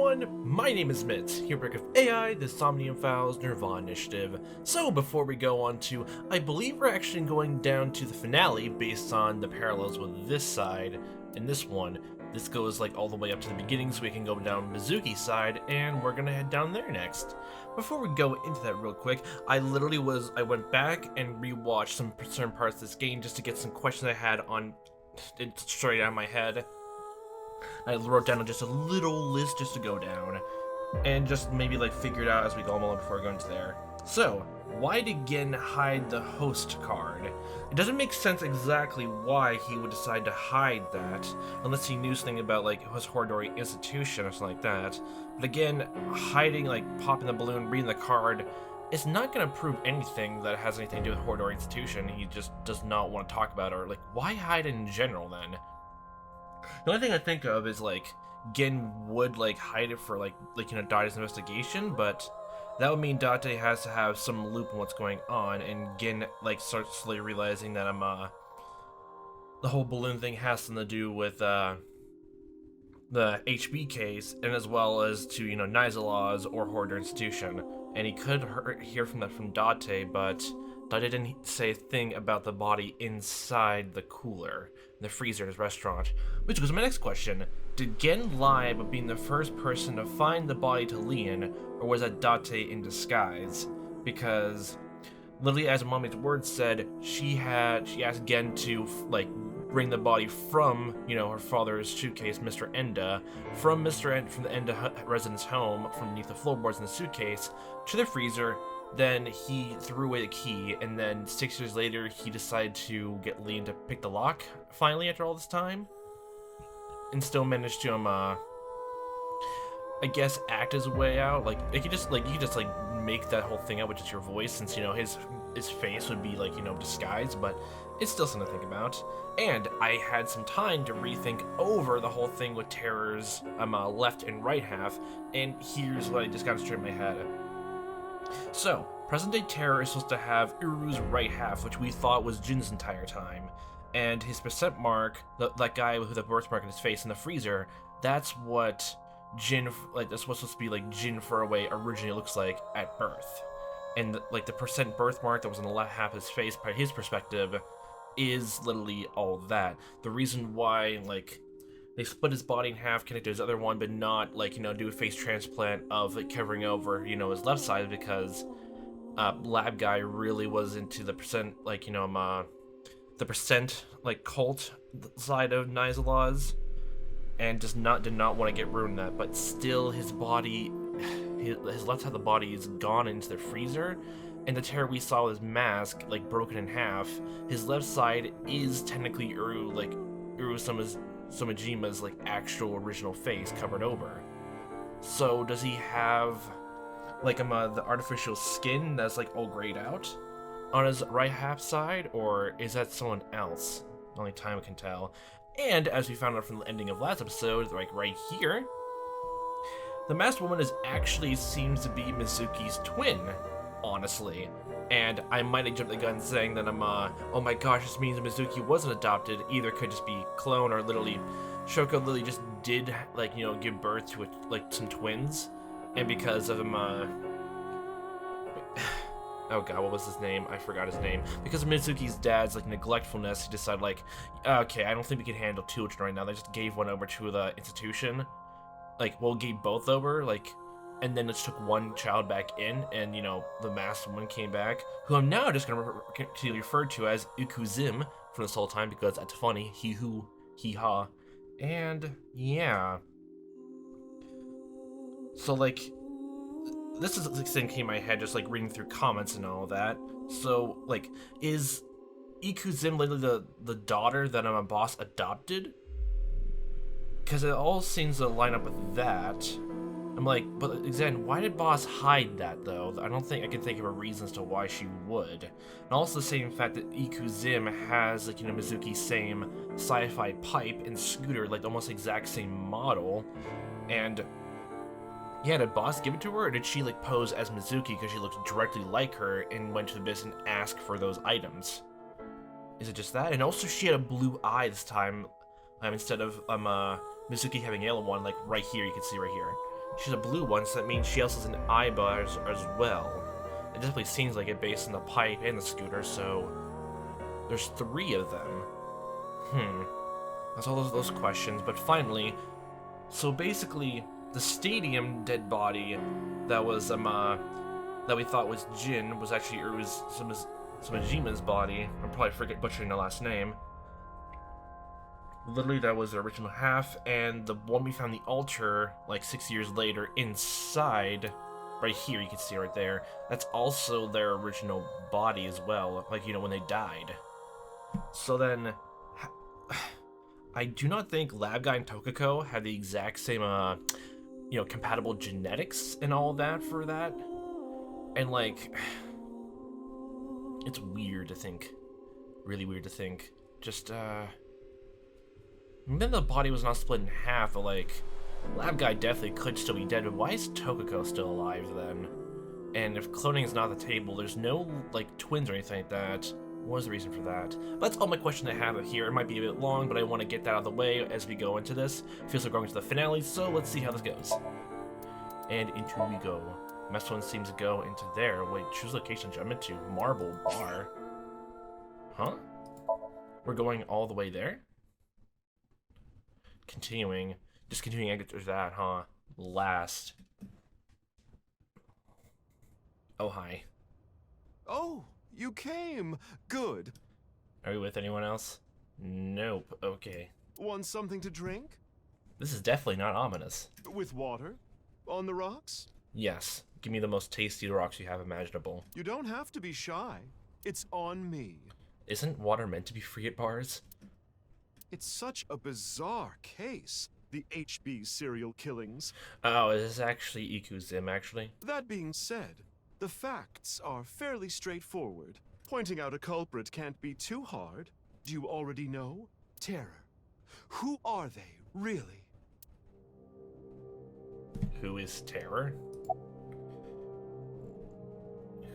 everyone, my name is Mitz, here with AI, the Somnium Files nirvanA initiative. So before we go on to, I believe we're actually going down to the finale based on the parallels with this side and this one. This goes like all the way up to the beginning so we can go down Mizuki's side, and we're gonna head down there next. Before we go into that real quick, I went back and rewatched some certain parts of this game just to get some questions I had on it straight out of my head. I wrote down just a little list just to go down, and just maybe like figure it out as we go along before going to there. So, why did Gen hide the host card? It doesn't make sense exactly why he would decide to hide that, unless he knew something about like his Horodori institution or something like that. But again, hiding, like popping the balloon, reading the card, it's not going to prove anything that has anything to do with Horodori institution. He just does not want to talk about it, or like, why hide it in general then? The only thing I think of is like Gen would like hide it for like Date's investigation, but that would mean Date has to have some loop on what's going on, and Gen like starts slowly realizing that the whole balloon thing has something to do with the HB case, and as well as to Nizala's or Horodori institution. And he could hear from that from Date, but Date didn't say a thing about the body inside the cooler, the freezer in his restaurant. Which goes to my next question. Did Gen lie about being the first person to find the body to Leon, or was that Date in disguise? Because literally, as Mommy's words said, she asked Gen to like bring the body from her father's suitcase, Mr. Enda, from the Enda residence home, from beneath the floorboards in the suitcase to the freezer. Then he threw away the key, and then 6 years later, he decided to get Leon to pick the lock, finally, after all this time. And still managed to, I guess, act his way out. Like, you could just make that whole thing out with just your voice, since, his face would be, disguised, but it's still something to think about. And I had some time to rethink over the whole thing with Terror's, left and right half, and here's what I just got straight in my head. So, present-day Terror is supposed to have Uru's right half, which we thought was Jin's entire time. And his percent mark, that guy with the birthmark in his face in the freezer, that's what Jin, that's what's supposed to be like Jin Furaway originally looks like at birth. And the percent birthmark that was on the left half of his face, by his perspective, is literally all that. The reason why, they split his body in half, connected to his other one, but not, do a face transplant of, covering over, his left side, because, Lab Guy really was into the percent, the percent, cult side of Nizala's, and did not want to get ruined that, but still his body, his left side of the body is gone into the freezer, and the Terror we saw with his mask, broken in half, his left side is technically Somajima's actual original face covered over. So does he have the artificial skin that's all grayed out on his right half side, or is that someone else? Only time can tell. And as we found out from the ending of last episode, right here, the masked woman seems to be Mizuki's twin, honestly. And I might have jumped the gun saying that oh my gosh, this means Mizuki wasn't adopted. Either could just be clone, or literally Shoko literally just did give birth to some twins, and because of him oh god, what was his name? I forgot his name. Because of Mizuki's dad's neglectfulness, he decided okay, I don't think we can handle two children right now. They just gave one over to the institution. Gave both over, and then it just took one child back in, and, the masked woman came back, who I'm now just going to continue refer to as Ukuzim from this whole time, because that's funny. He, who, he, ha. And, yeah. So, this is thing came in my head just, reading through comments and all that. So, is Ikuzim literally the daughter that a boss adopted? Because it all seems to line up with that. I'm but again, why did Boss hide that, though? I don't think I can think of a reason as to why she would. And also the same fact that Ikuzim has, Mizuki's same sci-fi pipe and scooter, almost exact same model. And, yeah, did Boss give it to her, or did she, pose as Mizuki because she looks directly like her and went to the business and asked for those items? Is it just that? And also she had a blue eye this time, instead of, Mizuki having a yellow one, right here, you can see right here. she's a blue one, so that means she also has an eyebrow as well. It definitely seems like it based on the pipe and the scooter, so there's 3 of them. That's all those questions, but finally, so basically, the stadium dead body that was that we thought was Jin was actually Somajima's body. I'm probably butchering the last name. Literally, that was the original half, and the one we found the altar like 6 years later inside, right here, you can see right there. That's also their original body as well, like, you know, when they died. So then, I do not think Lab Guy and Tokiko had the exact same, you know, compatible genetics and all that for that. And, like, it's weird to think. Really weird to think. Just, then the body was not split in half, but, like, Lab Guy definitely could still be dead, but why is Tokiko still alive, then? And if cloning is not the table, there's no, like, twins or anything like that. What was the reason for that? But that's all my question I have here. It might be a bit long, but I want to get that out of the way as we go into this. Feels like we're going to the finale, so let's see how this goes. And into we go. Mess one seems to go into there. Wait, choose location to jump into. Marble bar. Huh? We're going all the way there? Continuing. Just continuing after that, huh? Last. Oh, hi. Oh, you came. Good. Are you with anyone else? Nope. Okay. Want something to drink? This is definitely not ominous. With water? On the rocks? Yes. Give me the most tasty rocks you have imaginable. You don't have to be shy. It's on me. Isn't water meant to be free at bars? It's such a bizarre case. The HB serial killings. Oh, is this actually Ikuzim, actually? That being said, the facts are fairly straightforward. Pointing out a culprit can't be too hard. Do you already know? Terror. Who are they, really? Who is Terror?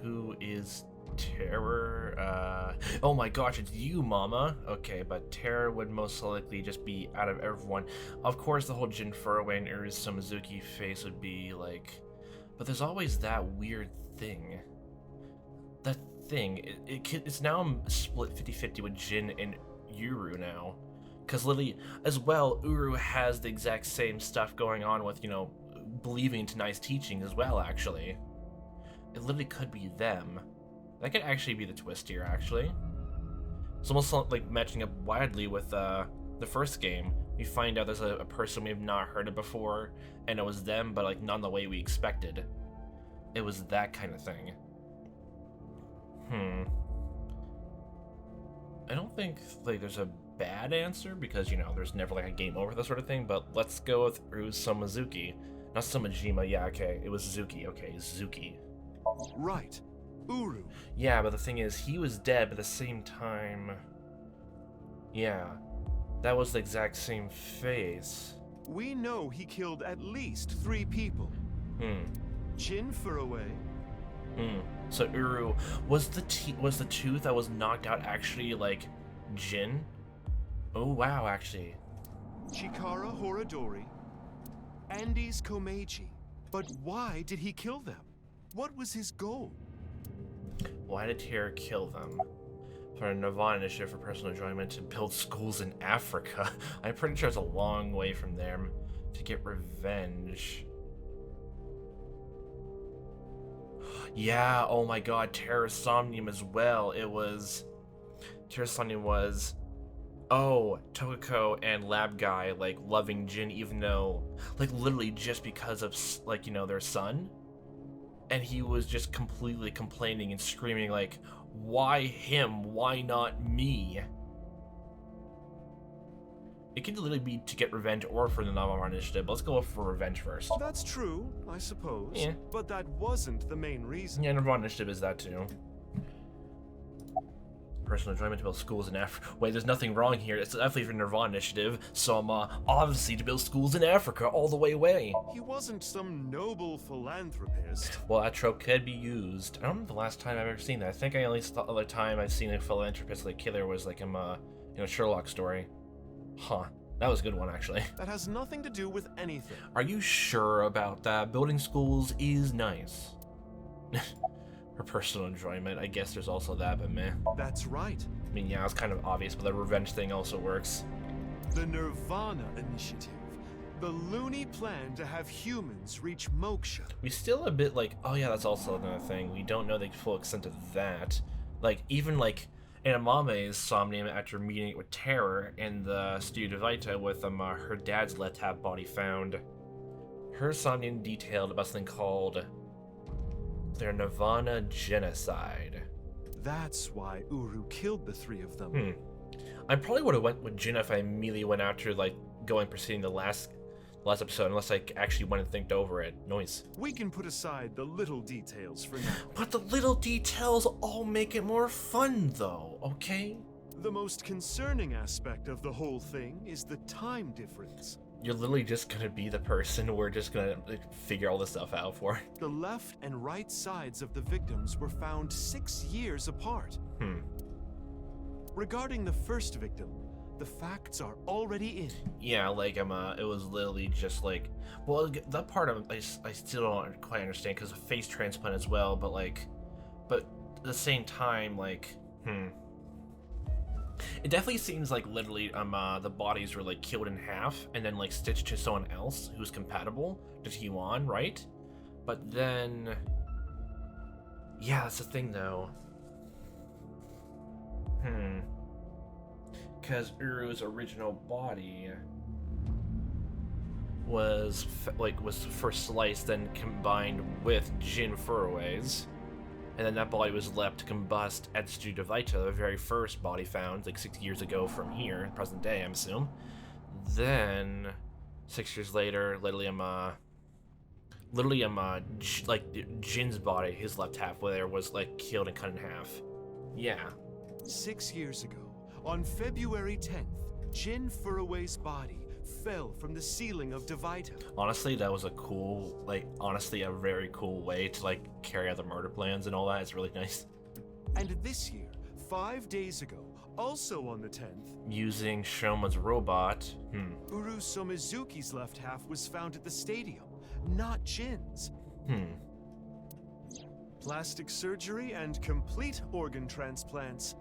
Who is Terror? Oh my gosh, it's you, Mama. Okay, but Terror would most likely just be out of everyone. Of course, the whole Jin Furue and Mizuki face would be like... But there's always that weird thing. That thing, it's now split 50-50 with Jin and Uru now. Because literally, as well, Uru has the exact same stuff going on with, you know, believing to nice teaching as well, actually. It literally could be them. That could actually be the twist here, actually. It's almost like matching up widely with the first game. We find out there's a person we have not heard of before, and it was them, but like not in the way we expected. It was that kind of thing. I don't think like there's a bad answer because, you know, there's never like a game over this sort of thing, but let's go with Mizuki. Not Somajima, yeah, okay. It was Zuki, okay, Zuki. Right. Uru. Yeah, but the thing is, he was dead, but at the same time... Yeah, that was the exact same face. We know he killed at least 3 people. Jin Furue. So Uru, was the tooth that was knocked out actually, like, Jin? Oh, wow, actually. Chikara Horadori. Andes Komeiji. But why did he kill them? What was his goal? Why did Terror kill them? For a nirvanA initiative for personal enjoyment to build schools in Africa. I'm pretty sure it's a long way from there. To get revenge. Yeah, oh my god, Terror Somnium as well. It was... Terror Somnium was... Oh, Tokiko and Lab Guy, like, loving Jin even though... Like, literally just because of, like, you know, their son? And he was just completely complaining and screaming like, why him? Why not me? It could literally be to get revenge or for the nirvanA initiative. Let's go for revenge first. That's true, I suppose. Yeah. But that wasn't the main reason. Yeah, nirvanA initiative is that too. Personal enjoyment to build schools in Africa. Wait, there's nothing wrong here. It's definitely for nirvanA initiative. So I'm obviously to build schools in Africa all the way away. He wasn't some noble philanthropist. Well, that trope could be used. I don't remember the last time I've ever seen that. I think I only saw the other time I've seen a philanthropist like killer was like in a Sherlock story. Huh. That was a good one, actually. That has nothing to do with anything. Are you sure about that? Building schools is nice. For personal enjoyment, I guess there's also that, but meh. That's right. I mean, yeah, it's kind of obvious, but the revenge thing also works. The nirvanA initiative. The loony plan to have humans reach moksha. We still a bit like, oh yeah, that's also another thing. We don't know the full extent of that. Like, even like Inamame's Somnium after meeting it with Terror in the Studio Vita with her dad's left half body found. Her Somnium detailed about something called their nirvanA genocide. That's why Uru killed the three of them. I probably would have went with Jin if I immediately went after like going preceding the last episode, unless I actually went and thinked over it. Noise. We can put aside the little details for now. But the little details all make it more fun, though, okay? The most concerning aspect of the whole thing is the time difference. You're literally just gonna be the person we're just gonna like, figure all this stuff out for. The left and right sides of the victims were found 6 years apart. Regarding the first victim, the facts are already in. Yeah, like it was literally just like, well, that part of I still don't quite understand because of face transplant as well, but at the same time, like, it definitely seems like literally the bodies were like killed in half and then like stitched to someone else who's compatible to T1, right? But then, yeah, that's the thing though. Because Uru's original body was first sliced, then combined with Jin Furue's, and then that body was left to combust at the Studio Vita, the very first body found like 6 years ago from here, present day, I'm assuming. Then 6 years later, Jin's body, his left half there, was like killed and cut in half. Yeah. 6 years ago, on February 10th, Jin Furue's body fell from the ceiling of Devita. Honestly, that was a very cool way to like carry out the murder plans and all that. It's really nice. And this year, 5 days ago, also on the 10th, using Shoma's robot, Uru Somizuki's left half was found at the stadium, not Jin's. Plastic surgery and complete organ transplants.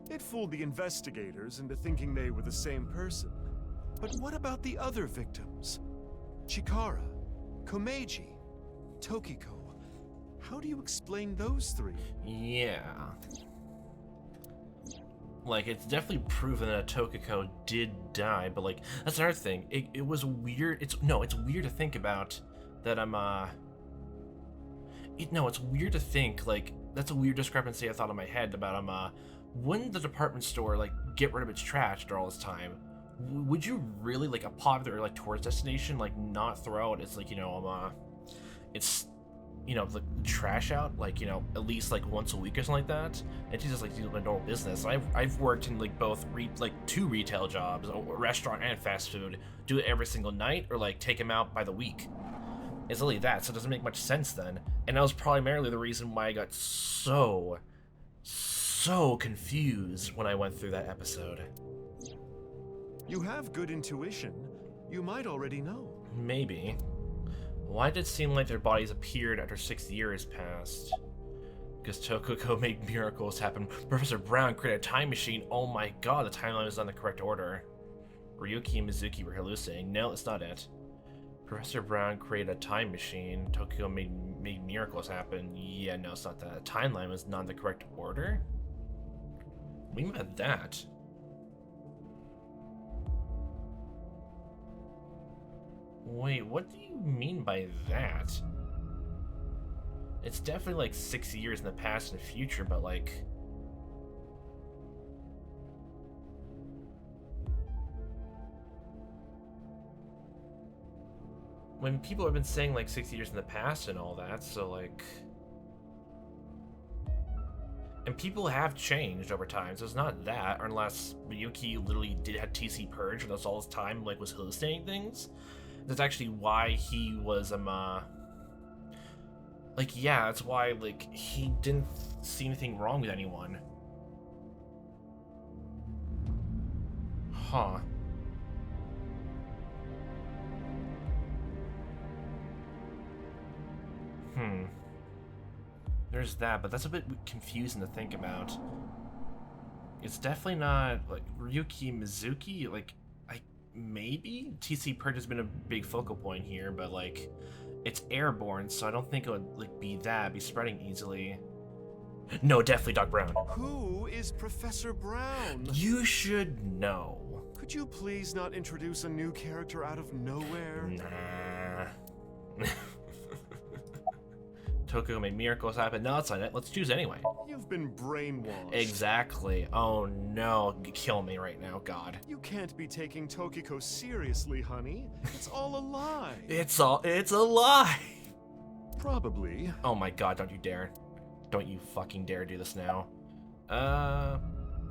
It fooled the investigators into thinking they were the same person. But what about the other victims? Chikara, Komeiji, Tokiko. How do you explain those three? Yeah. Like, it's definitely proven that Tokiko did die, but like, that's another thing. It was weird. It's weird to think about that it's weird to think, like, that's a weird discrepancy I thought in my head about, wouldn't the department store, like, get rid of its trash after all this time? Would you really, like, a popular, like, tourist destination, like, not throw out its, like, it's, the trash out, like, at least, like, once a week or something like that? It's just, like, a normal business. I've worked in, like, both, two retail jobs, a restaurant and fast food, do it every single night, or, like, take them out by the week. It's literally that, so it doesn't make much sense then. And that was primarily the reason why I got so confused when I went through that episode. You have good intuition. You might already know. Maybe. Why did it seem like their bodies appeared after 6 years passed? Because Tokiko made miracles happen. Professor Brown created a time machine. Oh my god, the timeline was on the correct order. Ryuki and Mizuki were hallucinating. No, that's not it. Professor Brown created a time machine. Tokiko made miracles happen. Yeah, no, it's not that. The timeline was not in the correct order? What do you mean by that? Wait, what do you mean by that? It's definitely like 6 years in the past and the future, but like... when people have been saying like 60 years in the past and all that, so like... and people have changed over time, so it's not that, unless Ryuki literally did have TC Purge and that's all his time, like, was hallucinating things. That's actually why he was, like, yeah, that's why, like, he didn't see anything wrong with anyone. Huh. There's that, but that's a bit confusing to think about. It's definitely not, like, Ryuki Mizuki, like, maybe? TC Purge has been a big focal point here, but, like, it's airborne, so I don't think it would, like, be spreading easily. No, definitely Doc Brown. Who is Professor Brown? You should know. Could you please not introduce a new character out of nowhere? Nah. Tokyo made miracles happen. No, that's not it. Let's choose anyway. You've been brainwashed. Exactly. Oh no. Kill me right now, God. You can't be taking Tokiko seriously, honey. It's all a lie. It's a lie. Probably. Oh my God, don't you dare. Don't you fucking dare do this now.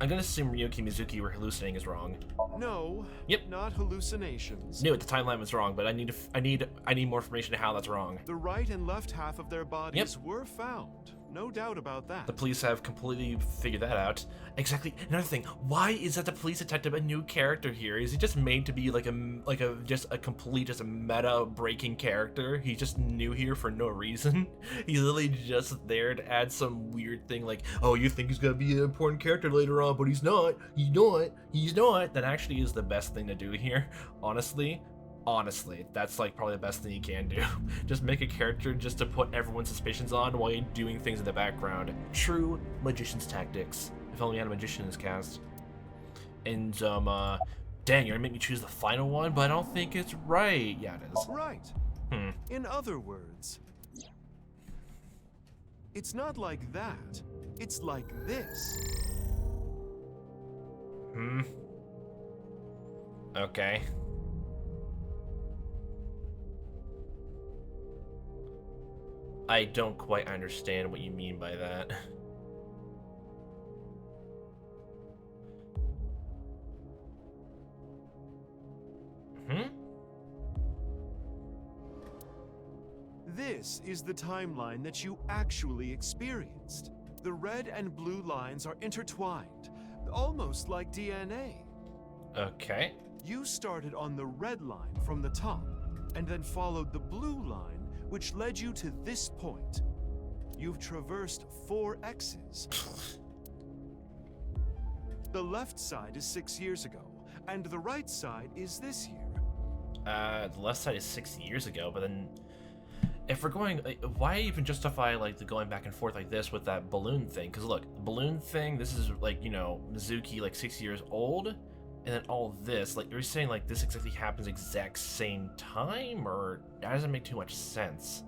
I'm gonna assume Ryuki Mizuki were hallucinating is wrong. No. Yep. Not hallucinations. Knew it, the timeline was wrong, but I need more information on how that's wrong. The right and left half of their bodies were found. No doubt about that. The police have completely figured that out. Exactly. Another thing, why is that the police detective a new character here? Is he just made to be like a complete meta breaking character? He's just new here for no reason. He's literally just there to add some weird thing like, oh, you think he's gonna be an important character later on, but he's not. He's not. That actually is the best thing to do here, honestly. Honestly, that's like probably the best thing you can do. Just make a character just to put everyone's suspicions on while you're doing things in the background. True magician's tactics. If only we had a magician in this cast. And dang, you're gonna make me choose the final one, but I don't think it's right. Yeah, it is. Right. In other words, it's not like that. It's like this. Okay. I don't quite understand what you mean by that. This is the timeline that you actually experienced. The red and blue lines are intertwined, almost like DNA. Okay. You started on the red line from the top, and then followed the blue line, which led you to this point. You've traversed 4 X's. The left side is 6 years ago, and the right side is this year. The left side is 6 years ago, but then if we're going, why even justify like the going back and forth like this with that balloon thing? Because look, the balloon thing, this is like, you know, Mizuki like 6 years old, and then all this, like, you're saying like this exactly happens exact same time, or that doesn't make too much sense.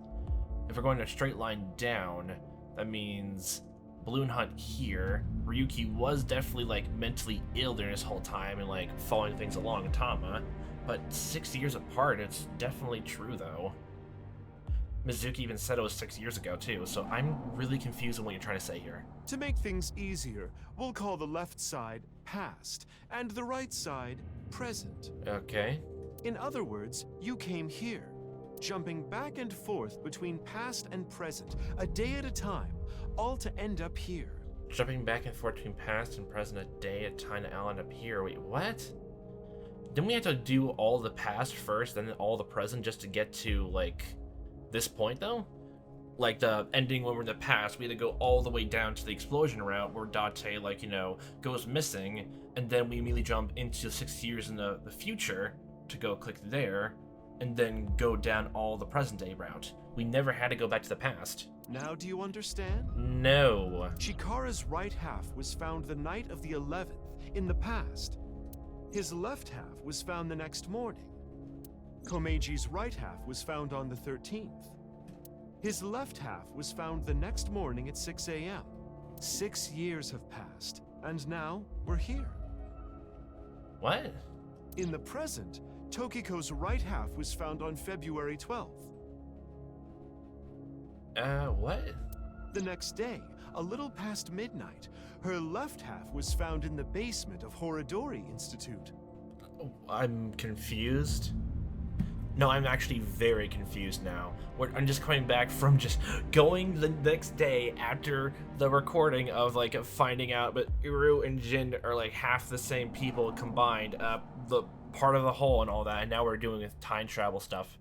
If we're going a straight line down, that means balloon hunt here. Ryuki was definitely like mentally ill during this whole time and like following things along Tama, but 6 years apart, it's definitely true though. Mizuki even said it was 6 years ago too, so I'm really confused on what you're trying to say here. To make things easier, we'll call the left side past, and the right side present. Okay. In other words, you came here, jumping back and forth between past and present, a day at a time, all to end up here. Jumping back and forth between past and present a day at a time to end up here. Wait, what? Didn't we have to do all the past first, then all the present just to get to, like, this point, though? Like, the ending when we're in the past, we had to go all the way down to the explosion route where Date, like, you know, goes missing, and then we immediately jump into 6 years in the future to go click there, and then go down all the present-day route. We never had to go back to the past. Now do you understand? No. Chikara's right half was found the night of the 11th, in the past. His left half was found the next morning. Komeji's right half was found on the 13th. His left half was found the next morning at 6 a.m. 6 years have passed, and now we're here. What? In the present, Tokiko's right half was found on February 12th. What? The next day, a little past midnight, her left half was found in the basement of Horodori Institute. I'm confused. No, I'm actually very confused now. I'm just coming back from just going the next day after the recording of, like, finding out, but Uru and Jin are, like, half the same people combined, the part of the whole and all that, and now we're doing time travel stuff.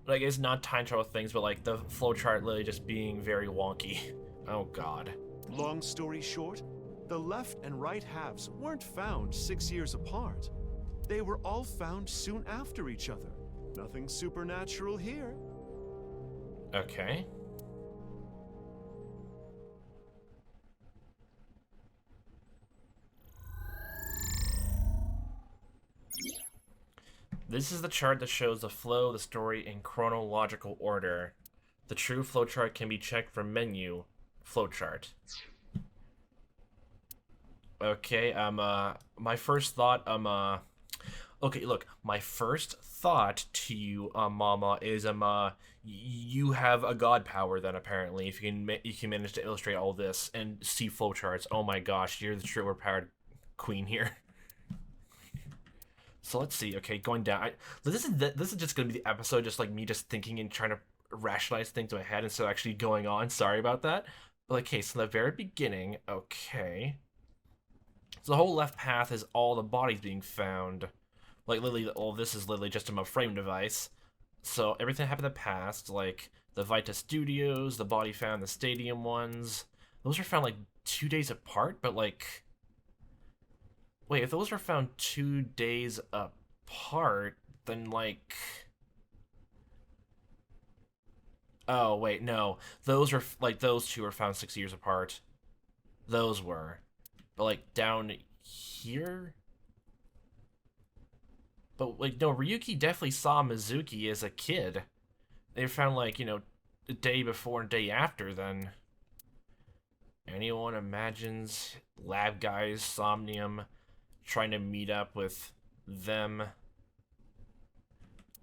Like, it's not time travel things, but like the flowchart literally just being very wonky. Oh god. Long story short, the left and right halves weren't found 6 years apart. They were all found soon after each other. Nothing supernatural here. Okay. This is the chart that shows the flow of the story in chronological order. The true flowchart can be checked from menu, flowchart. Okay, my first thought, okay, look, my first thought to you, Mama, is, you have a god power then, apparently, if you can manage to illustrate all this and see flowcharts. Oh my gosh, you're the true overpowered queen here. So let's see. Okay, going down. This is just gonna be the episode, just like me just thinking and trying to rationalize things in my head instead of actually going on. Sorry about that. But okay, so the very beginning. Okay. So the whole left path is all the bodies being found. Like literally, all this is literally just a frame device. So everything happened in the past, like the Vita Studios, the body found, the stadium ones. Those are found like 2 days apart, but like. Wait, if those were found 2 days apart, then like... Oh, wait, no. Those are, like, those two were found 6 years apart. Those were. But, like, down here? But, like, no, Ryuki definitely saw Mizuki as a kid. They were found, like, you know, the day before and day after, then. Anyone imagines lab guys, Somnium, trying to meet up with them?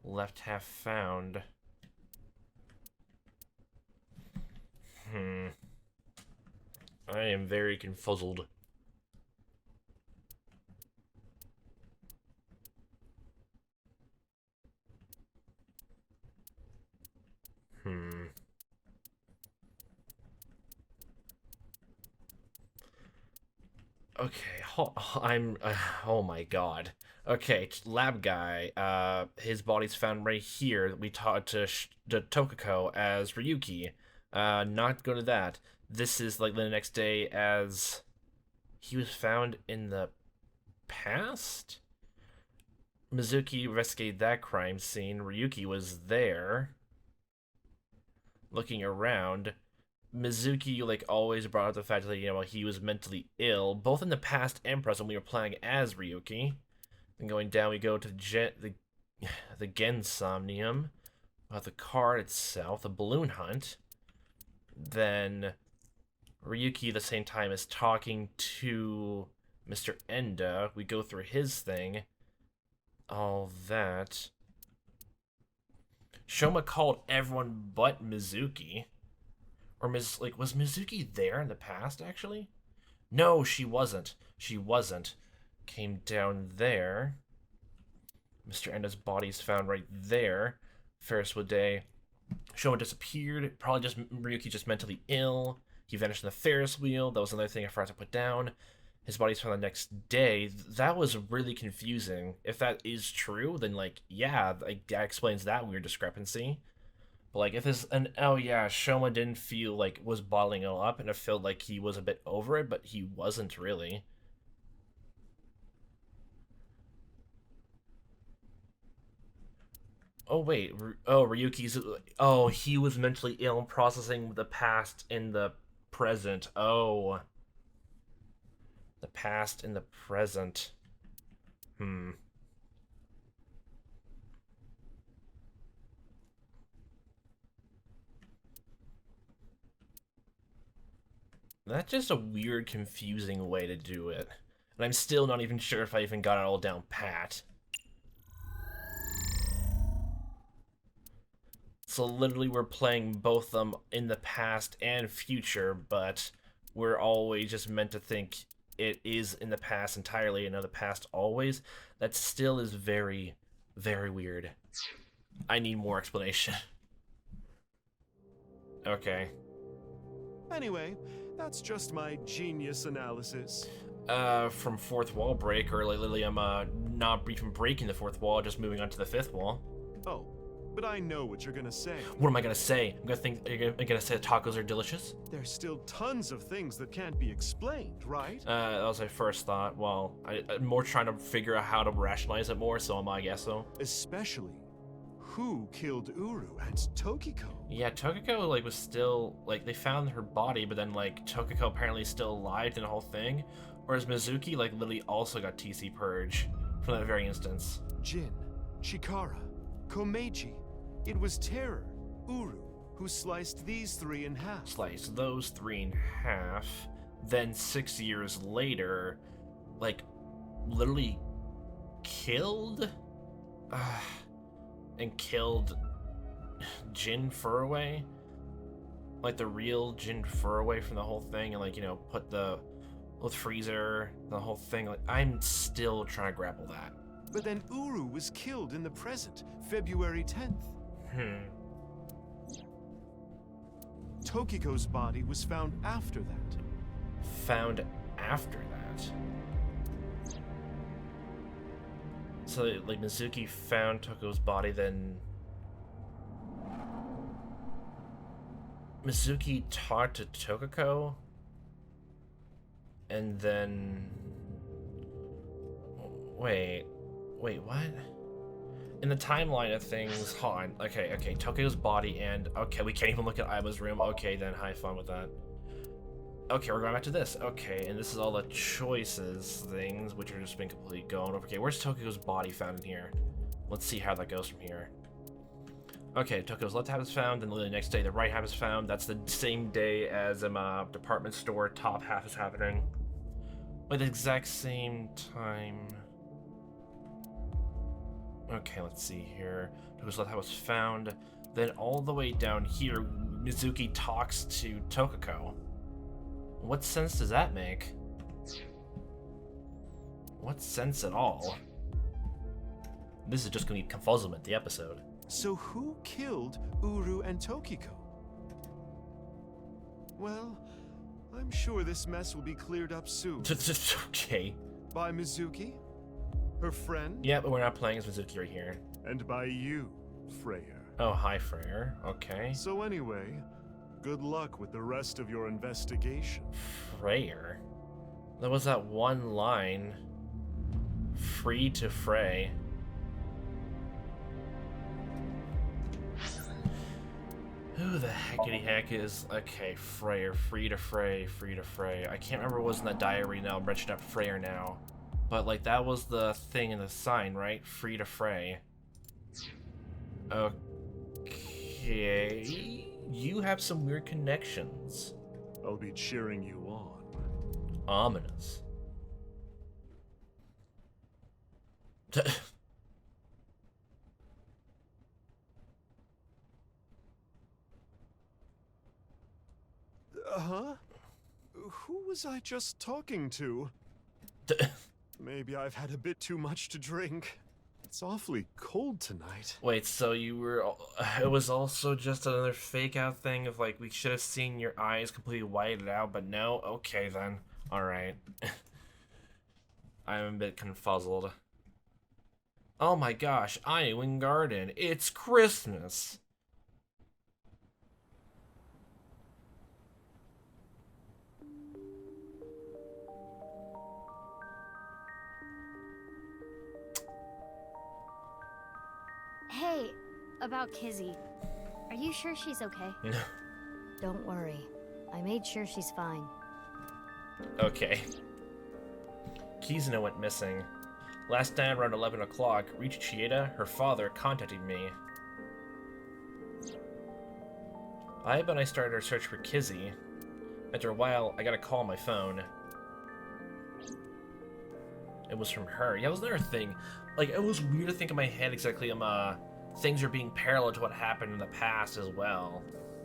Left half found. I am very confuzzled. Okay, oh my god. Okay, lab guy, his body's found right here. We talked to Tokiko as Ryuki. Not go to that. This is like the next day as he was found in the past? Mizuki investigated that crime scene. Ryuki was there. Looking around. Mizuki, like, always brought up the fact that, you know, he was mentally ill, both in the past and present. We were playing as Ryuki. Then going down, we go to the Gen Somnium, the card itself, the balloon hunt. Then Ryuki, at the same time, is talking to Mr. Enda. We go through his thing. All that. Shoma called everyone but Mizuki. Or was Mizuki there in the past, actually? No, she wasn't. She wasn't. Came down there. Mr. Enda's body's found right there. Ferris Day. Shoma disappeared. Probably just Ryuki just mentally ill. He vanished in the Ferris wheel. That was another thing I forgot to put down. His body's found the next day. That was really confusing. If that is true, then, like, yeah, that explains that weird discrepancy. But, like, if this, oh yeah, Shoma didn't feel like was bottling it up, and it felt like he was a bit over it, but he wasn't really. Oh wait, Ryuki's, oh, he was mentally ill, processing the past in the present. Oh. The past in the present. That's just a weird, confusing way to do it. And I'm still not even sure if I even got it all down pat. So literally we're playing both them in the past and future, but we're always just meant to think it is in the past entirely and not the past always. That still is very, very weird. I need more explanation. Okay. Anyway, that's just my genius analysis. From fourth wall break, or like literally I'm not even breaking the fourth wall, just moving on to the fifth wall. Oh, but I know what you're gonna say. What am I gonna say? I'm gonna think you're gonna say the tacos are delicious? There's still tons of things that can't be explained, right? That was my first thought. Well, I'm more trying to figure out how to rationalize it more, so I guess so. Especially, who killed Uru and Tokiko? Yeah, Tokiko, like, was still, like, they found her body, but then, like, Tokiko apparently is still alive in the whole thing. Whereas Mizuki, like, literally also got TC Purge from that very instance. Jin, Chikara, Komeiji. It was Terror, Uru, who sliced these three in half. Sliced those three in half. Then 6 years later, like, literally killed? And killed Jin Furaway? Like, the real Jin Furaway from the whole thing, and, like, you know, put the... with Freezer, the whole thing. Like, I'm still trying to grapple that. But then Uru was killed in the present, February 10th. Tokiko's body was found after that. Found after that? So, like, Mizuki found Tokiko's body, then... Mizuki talked to Tokiko? And then... Wait, what? In the timeline of things, hold on. Okay, Tokyo's body and... Okay, we can't even look at Aiba's room. Okay, then, have fun with that. Okay, we're going back to this. Okay, and this is all the choices things, which are just been completely going over. Okay, where's Tokyo's body found in here? Let's see how that goes from here. Okay, Tokyo's left half is found, then the next day the right half is found. That's the same day as department store top half is happening. At the exact same time. Okay, let's see here. Tokyo's left half was found. Then all the way down here, Mizuki talks to Tokiko. What sense does that make? What sense at all? This is just gonna be confuzzlement, the episode. So who killed Uru and Tokiko? Well, I'm sure this mess will be cleared up soon. Okay. By Mizuki, her friend? Yeah, but we're not playing as Mizuki right here. And by you, Freya. Oh, hi, Freyr. Okay. So anyway, good luck with the rest of your investigation. Freyr? There was that one line. Free to Frey. Who the heckity heck is... Okay, Freyr. Free to Frey. Free to Frey. I can't remember what was in that diary now. I'm wrenching up Freyr now. But, like, that was the thing in the sign, right? Free to Frey. Okay... You have some weird connections. I'll be cheering you on. Ominous. Huh? Who was I just talking to? Maybe I've had a bit too much to drink. It's awfully cold tonight. Wait, so you were... It was also just another fake out thing of, like, we should have seen your eyes completely whited out, but no? Okay, then. Alright. I'm a bit confuzzled. Oh my gosh, Iowan Garden. It's Christmas! Hey, about Kizzy. Are you sure she's okay? Don't worry. I made sure she's fine. Okay. Kizuna went missing. Last night around 11 o'clock, Richi Chieda, her father, contacted me. Aiba and I started our search for Kizzy. After a while, I got a call on my phone. It was from her. Yeah, that was another thing. Like, it was weird to think in my head exactly, things are being parallel to what happened in the past as well.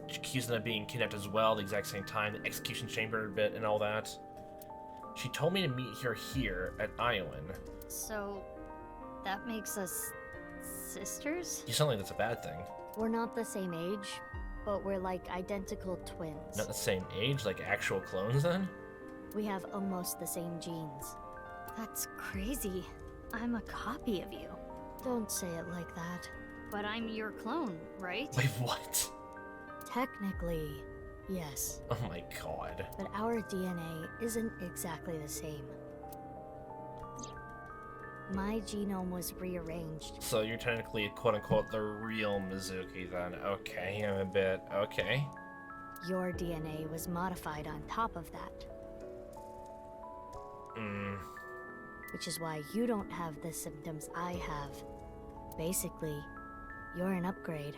Kizuna being kidnapped as well at the exact same time, the execution chamber bit and all that. She told me to meet her here at Iowan. So, that makes us sisters? You sound like that's a bad thing. We're not the same age, but we're like identical twins. Not the same age, like actual clones then? We have almost the same genes. That's crazy. I'm a copy of you. Don't say it like that. But I'm your clone, right? Wait, what? Technically, yes. Oh my god. But our DNA isn't exactly the same. My genome was rearranged. So you're technically, quote-unquote, the real Mizuki then. Okay, I'm a bit... okay. Your DNA was modified on top of that. Which is why you don't have the symptoms I have. Basically, you're an upgrade.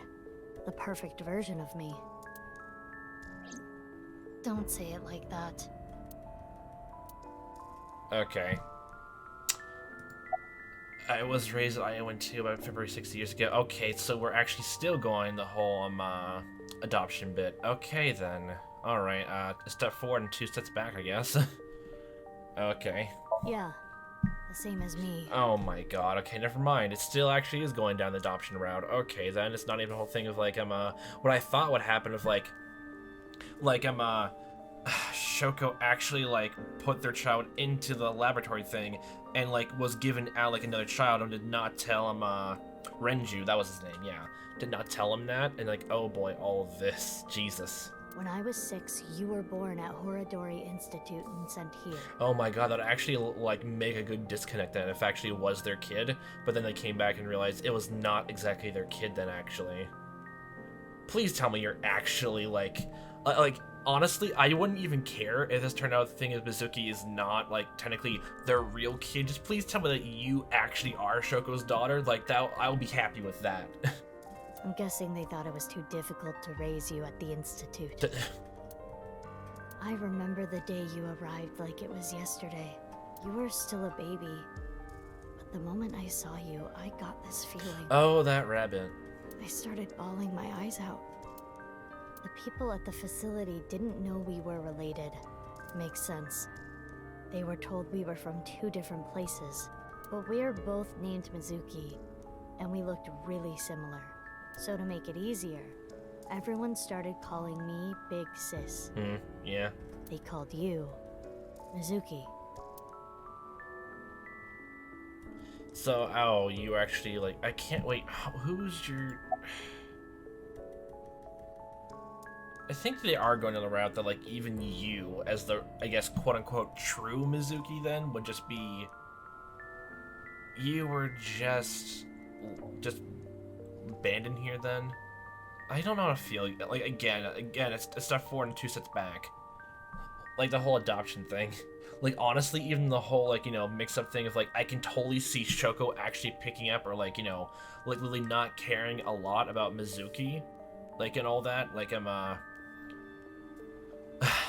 The perfect version of me. Don't say it like that. Okay. I was raised at Iowa too about February 6 years ago. Okay, so we're actually still going the whole adoption bit. Okay then. Alright, a step forward and 2 steps back, I guess. Okay. Yeah, the same as me. Oh my god, okay, never mind. It still actually is going down the adoption route. Okay, then it's not even the whole thing of like, what I thought would happen of like, Shoko actually like put their child into the laboratory thing and like was given out like another child and did not tell him, Renju, that was his name, yeah. Did not tell him that, and like, oh boy, all of this, Jesus. When I was 6, you were born at Horadori Institute and sent here. Oh my god, that'd actually like make a good disconnect then if actually it was their kid, but then they came back and realized it was not exactly their kid then actually. Please tell me you're actually like honestly, I wouldn't even care if this turned out the thing is Mizuki is not like technically their real kid. Just please tell me that you actually are Shoko's daughter. Like that, I will be happy with that. I'm guessing they thought it was too difficult to raise you at the Institute. I remember the day you arrived like it was yesterday. You were still a baby. But the moment I saw you, I got this feeling. Oh, that rabbit. I started bawling my eyes out. The people at the facility didn't know we were related. Makes sense. They were told we were from 2 different places. But we're both named Mizuki, and we looked really similar. So to make it easier, everyone started calling me Big Sis. Yeah. They called you Mizuki. So, oh, you actually like, I can't wait, who's your... I think they are going on the route that like even you as the, I guess, quote-unquote true Mizuki then would just be, you were just abandoned here then. I don't know how to feel. Like again, it's step forward and 2 steps back. Like the whole adoption thing. Like honestly, even the whole like, you know, mix-up thing of like, I can totally see Shoko actually picking up or like, you know, like really not caring a lot about Mizuki, like and all that. Like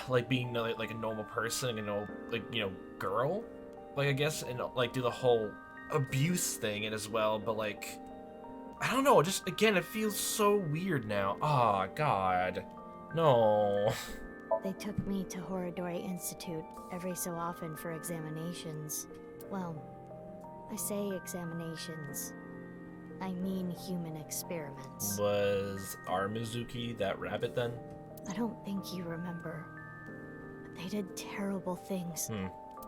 like being like a normal person, you know, like, you know, girl, like I guess, and like do the whole abuse thing and as well, but like, I don't know, just again, it feels so weird now. Oh god, no. They took me to Horadori Institute every so often for examinations. Well, I say examinations. I mean human experiments. Was our Mizuki that rabbit then? I don't think you remember. But they did terrible things.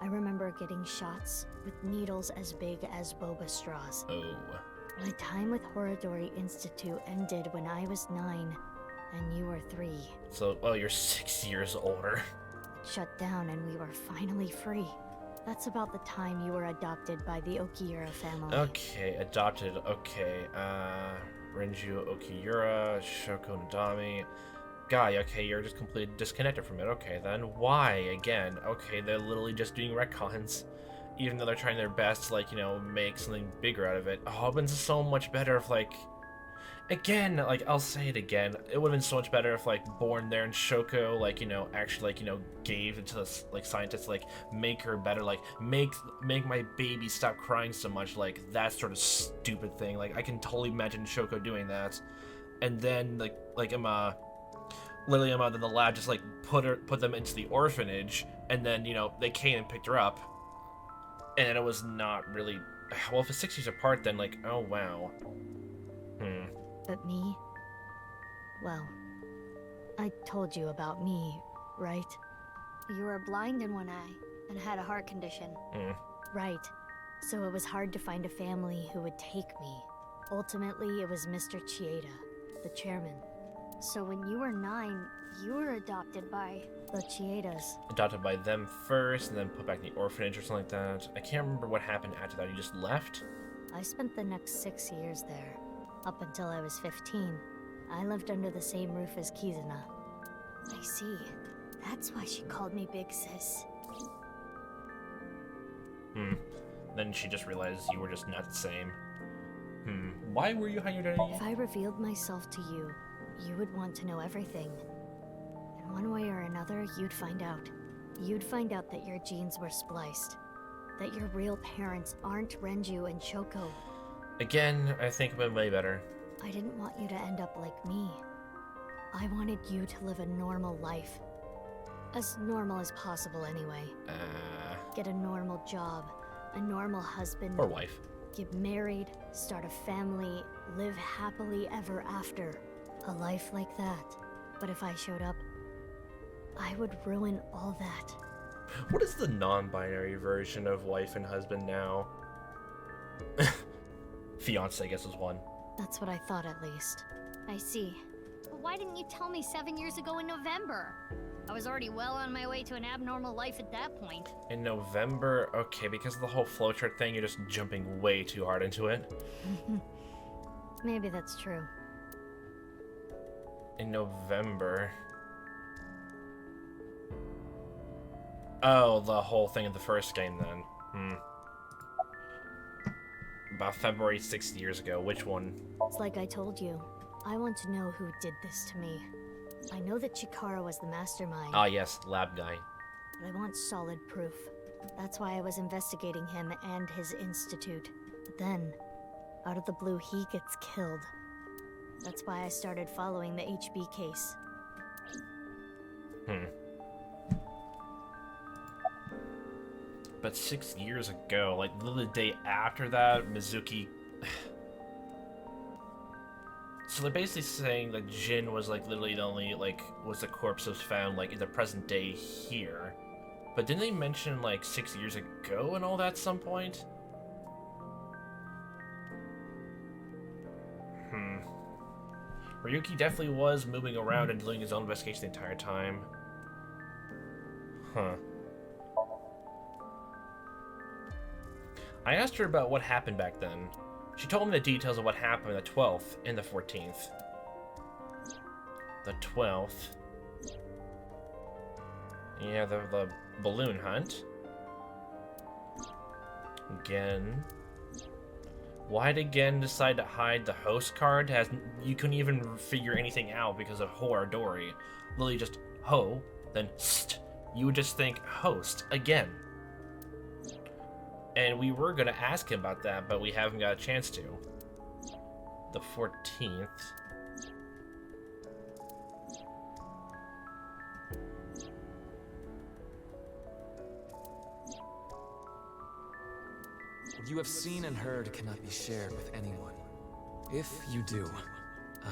I remember getting shots with needles as big as boba straws. Oh. My time with Horadori Institute ended when I was 9, and you were 3. So, oh, you're 6 years older. It shut down and we were finally free. That's about the time you were adopted by the Okiura family. Okay, adopted, okay. Renju Okiura, Shoko Nadami. Guy, okay, you're just completely disconnected from it. Okay, then why again? Okay, they're literally just doing retcons. Even though they're trying their best to, like, you know, make something bigger out of it. Oh, it would have been so much better if, like... Again, like, I'll say it again. It would have been so much better if, like, born there and Shoko, like, you know, actually, like, you know, gave it to the, like, scientists, like, make her better, like, make my baby stop crying so much, like, that sort of stupid thing. Like, I can totally imagine Shoko doing that. And then, like, literally, then the lab just, like, put them into the orphanage, and then, you know, they came and picked her up. And it was not really... Well, if it's 6 years apart, then, like, oh, wow. But me? Well, I told you about me, right? You were blind in one eye and had a heart condition. Right. So it was hard to find a family who would take me. Ultimately, it was Mr. Chieda, the chairman. So when you were 9, you were adopted by... The Chiedas. Adopted by them first, and then put back in the orphanage or something like that. I can't remember what happened after that. You just left? I spent the next 6 years there. Up until I was 15, I lived under the same roof as Kizuna. I see. That's why she called me Big Sis. Then she just realized you were just not the same. Why were you hiding your identity? If I revealed myself to you, you would want to know everything. In one way or another, you'd find out. You'd find out that your genes were spliced. That your real parents aren't Renju and Shoko. Again, I think it went way better. I didn't want you to end up like me. I wanted you to live a normal life. As normal as possible, anyway. Get a normal job, a normal husband. Or wife. Get married, start a family, live happily ever after. A life like that. But if I showed up, I would ruin all that. What is the non-binary version of wife and husband now? Fiance, I guess, was one. That's what I thought, at least. I see. But why didn't you tell me 7 years ago in November? I was already well on my way to an abnormal life at that point. In November? Okay, because of the whole flowchart thing, you're just jumping way too hard into it. Maybe that's true. In November... Oh, the whole thing of the first game, then. About February 6 years ago. Which one? It's like I told you. I want to know who did this to me. I know that Chikara was the mastermind. Ah, yes, lab guy. But I want solid proof. That's why I was investigating him and his institute. But then, out of the blue, he gets killed. That's why I started following the HB case. But 6 years ago, like literally the day after that, Mizuki... So they're basically saying that Jin was like literally the only, like, was the corpse was found like in the present day here. But didn't they mention like 6 years ago and all that at some point? Ryuki definitely was moving around and doing his own investigation the entire time. I asked her about what happened back then. She told me the details of what happened on the 12th and the 14th. The 12th. Yeah, the balloon hunt. Again. Why'd again decide to hide the host card? You couldn't even figure anything out because of Ho or Dory. Literally just Ho, then St. You would just think host again. And we were gonna ask him about that, but we haven't got a chance to. The 14th. What you have seen and heard cannot be shared with anyone. If you do,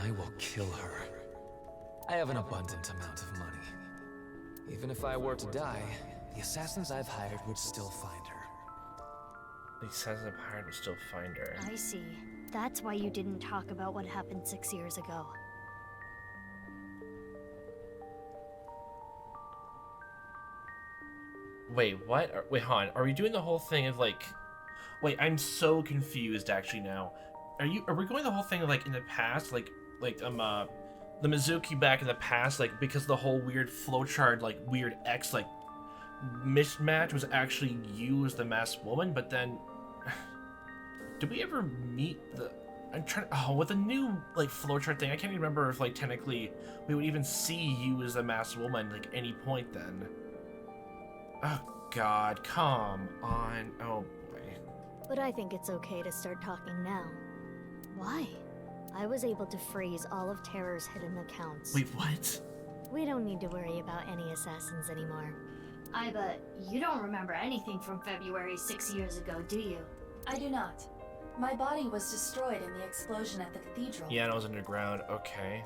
I will kill her. I have an abundant amount of money. Even if I were to die, the assassins I've hired would still find her. The assassins I've hired would still find her. I see. That's why you didn't talk about what happened 6 years ago. Wait, what? Wait, Han, are we doing the whole thing of like... Wait, I'm so confused actually now. Are we going the whole thing of like in the past? Like the Mizuki back in the past, like because the whole weird flowchart, like weird X, like mismatch was actually you as the masked woman, but then did we ever meet the... I'm trying... Oh, with the new like flowchart thing, I can't even remember if like technically we would even see you as the masked woman like any point then. Oh God, come on. Oh boy. But I think it's okay to start talking now. Why? I was able to freeze all of Terror's hidden accounts. Wait, what? We don't need to worry about any assassins anymore. I bet you don't remember anything from February 6 years ago, do you? I do not. My body was destroyed in the explosion at the cathedral. Yeah, and I was underground. Okay.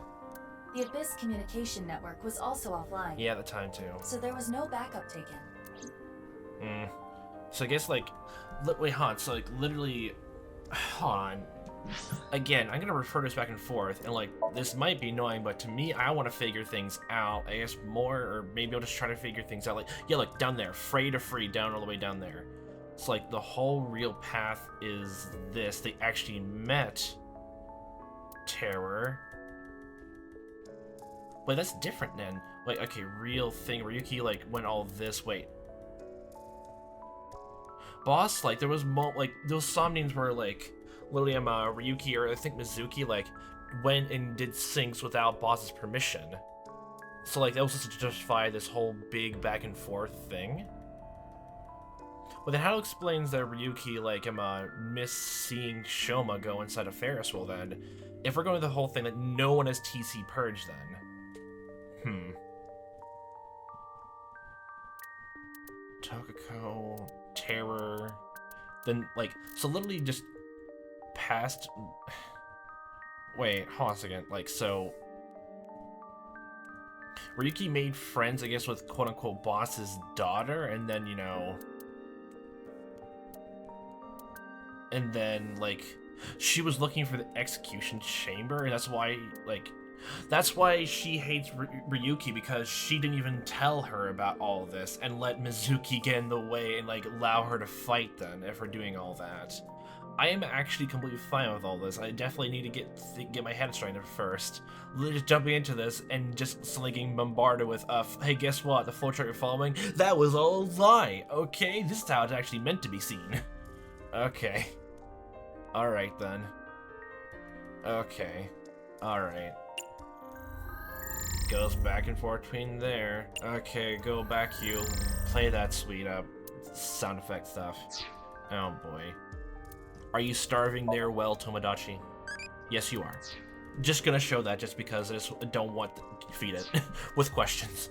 The Abyss communication network was also offline. Yeah, at the time too. So there was no backup taken. So I guess like... Wait, Han, so like literally... Hold on. again, I'm gonna refer this back and forth, and like, this might be annoying, but to me, I want to figure things out, I guess more, or maybe I'll just try to figure things out, like, yeah, like, down there, fray to free, down all the way down there. It's like, the whole real path is this, they actually met Terror. Wait, that's different then. Like, okay, real thing, Ryuki, like, went all this, wait. Boss, like, there was like, those Somniums were, like, literally, Ryuki, or I think Mizuki, like, went and did syncs without Boss's permission. So, like, that was just to justify this whole big back and forth thing. But then how explains that Ryuki, like, miss seeing Shoma go inside a Ferris wheel then? If we're going to the whole thing, like, no one has TC Purge then. Tokiko, Terror, then, like, so literally just past... Wait, hold on a second, like, so... Ryuki made friends, I guess, with quote-unquote Boss's daughter, and then, you know... And then, like, she was looking for the execution chamber, and that's why, like... That's why she hates Ryuki, because she didn't even tell her about all of this and let Mizuki get in the way and, like, allow her to fight then if we're doing all that. I am actually completely fine with all this. I definitely need to get my head straight first. Literally just jumping into this and just suddenly getting bombarded with, hey, guess what? The flowchart you're following? That was all a lie, okay? This is how it's actually meant to be seen. Okay. Alright then. Okay. Alright. Goes back and forth between there. Okay, go back, you. Play that sweet sound effect stuff. Oh boy. Are you starving there well, Tomodachi? Yes, you are. Just gonna show that just because I just don't want to feed it with questions.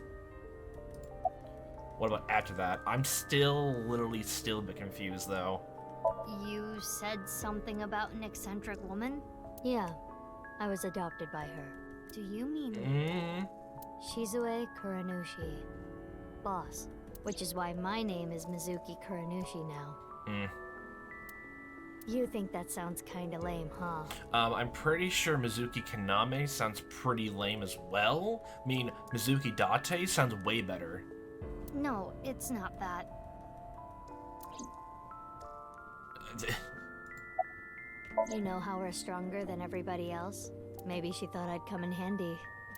What about after that? I'm literally still a bit confused though. You said something about an eccentric woman? Yeah, I was adopted by her. Do you mean... Shizue Kuranushi. Boss. Which is why my name is Mizuki Kuranushi now. You think that sounds kinda lame, huh? I'm pretty sure Mizuki Kaname sounds pretty lame as well. I mean, Mizuki Date sounds way better. No, it's not that. You know how we're stronger than everybody else? Maybe she thought I'd come in handy.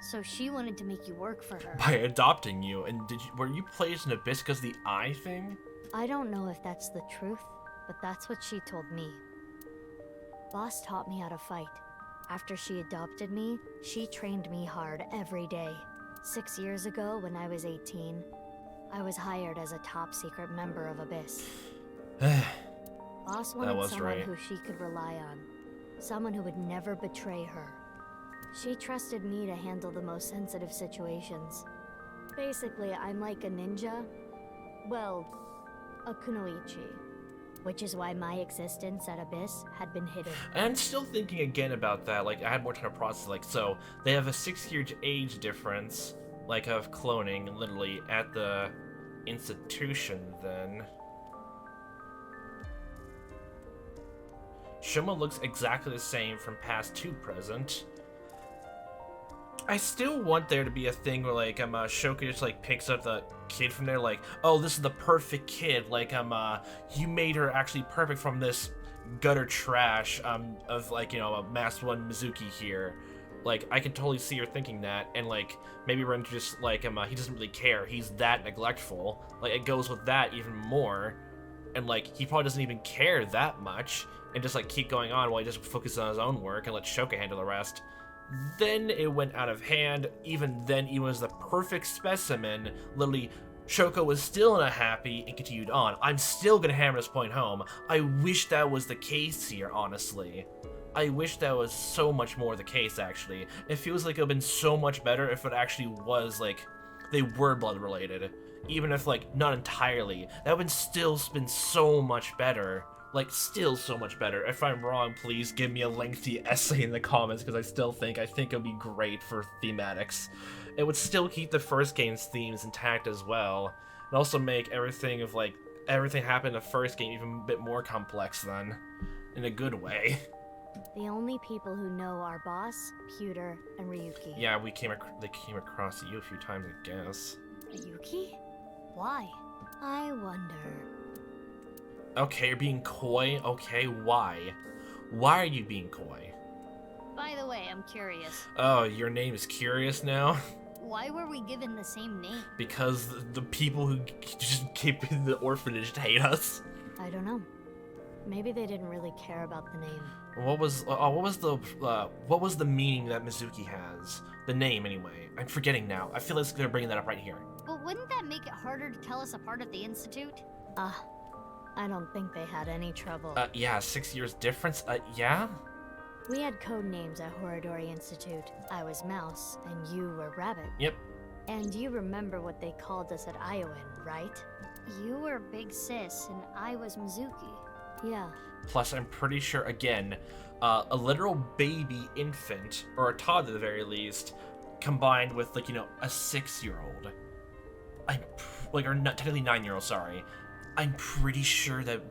So she wanted to make you work for her. By adopting you, and were you placed in Abyss because the eye thing? I don't know if that's the truth, but that's what she told me. Boss taught me how to fight. After she adopted me, she trained me hard every day. 6 years ago, when I was 18, I was hired as a top-secret member of Abyss. Boss wanted someone who she could rely on. Someone who would never betray her. She trusted me to handle the most sensitive situations. Basically, I'm like a ninja. Well, a kunoichi. Which is why my existence at Abyss had been hidden. I'm still thinking again about that, like, I had more time to process, like, so, they have a 6-year age difference, like, of cloning, literally, at the institution, then. Shoma looks exactly the same from past to present. I still want there to be a thing where, like, Shoka just, like, picks up the kid from there, like, oh, this is the perfect kid, like, you made her actually perfect from this gutter trash, of, like, you know, a Master 1 Mizuki here. Like, I can totally see her thinking that, and, like, maybe we're just, like, he doesn't really care, he's that neglectful. Like, it goes with that even more, and, like, he probably doesn't even care that much, and just, like, keep going on while he just focuses on his own work and let Shoka handle the rest. Then it went out of hand. Even then, he was the perfect specimen. Literally, Shoko was still not happy and continued on. I'm still gonna hammer this point home. I wish that was the case here, honestly. I wish that was so much more the case, actually. It feels like it would have been so much better if it actually was, like, they were blood-related. Even if, like, not entirely. That would have still been so much better. Like, still so much better. If I'm wrong, please give me a lengthy essay in the comments, because I think it would be great for thematics. It would still keep the first game's themes intact as well, and also make everything happen in the first game even a bit more complex then, in a good way. The only people who know are Boss, Pewter, and Ryuki. Yeah, they came across you a few times, I guess. Ryuki? Why? I wonder. Okay, you're being coy. Okay, why? Why are you being coy? By the way, I'm curious. Oh, your name is Curious now? Why were we given the same name? Because the people who just keep in the orphanage hate us. I don't know. Maybe they didn't really care about the name. What was the meaning that Mizuki has? The name, anyway. I'm forgetting now. I feel like they're bringing that up right here. But wouldn't that make it harder to tell us apart at the Institute? I don't think they had any trouble. Yeah, 6 years difference. Yeah. We had code names at Horadori Institute. I was Mouse, and you were Rabbit. Yep. And you remember what they called us at Iowan, right? You were Big Sis, and I was Mizuki. Yeah. Plus, I'm pretty sure, again, a literal baby infant, or a toddler at the very least, combined with, like, you know, a 6-year-old. Or not, technically 9-year-old, sorry. I'm pretty sure that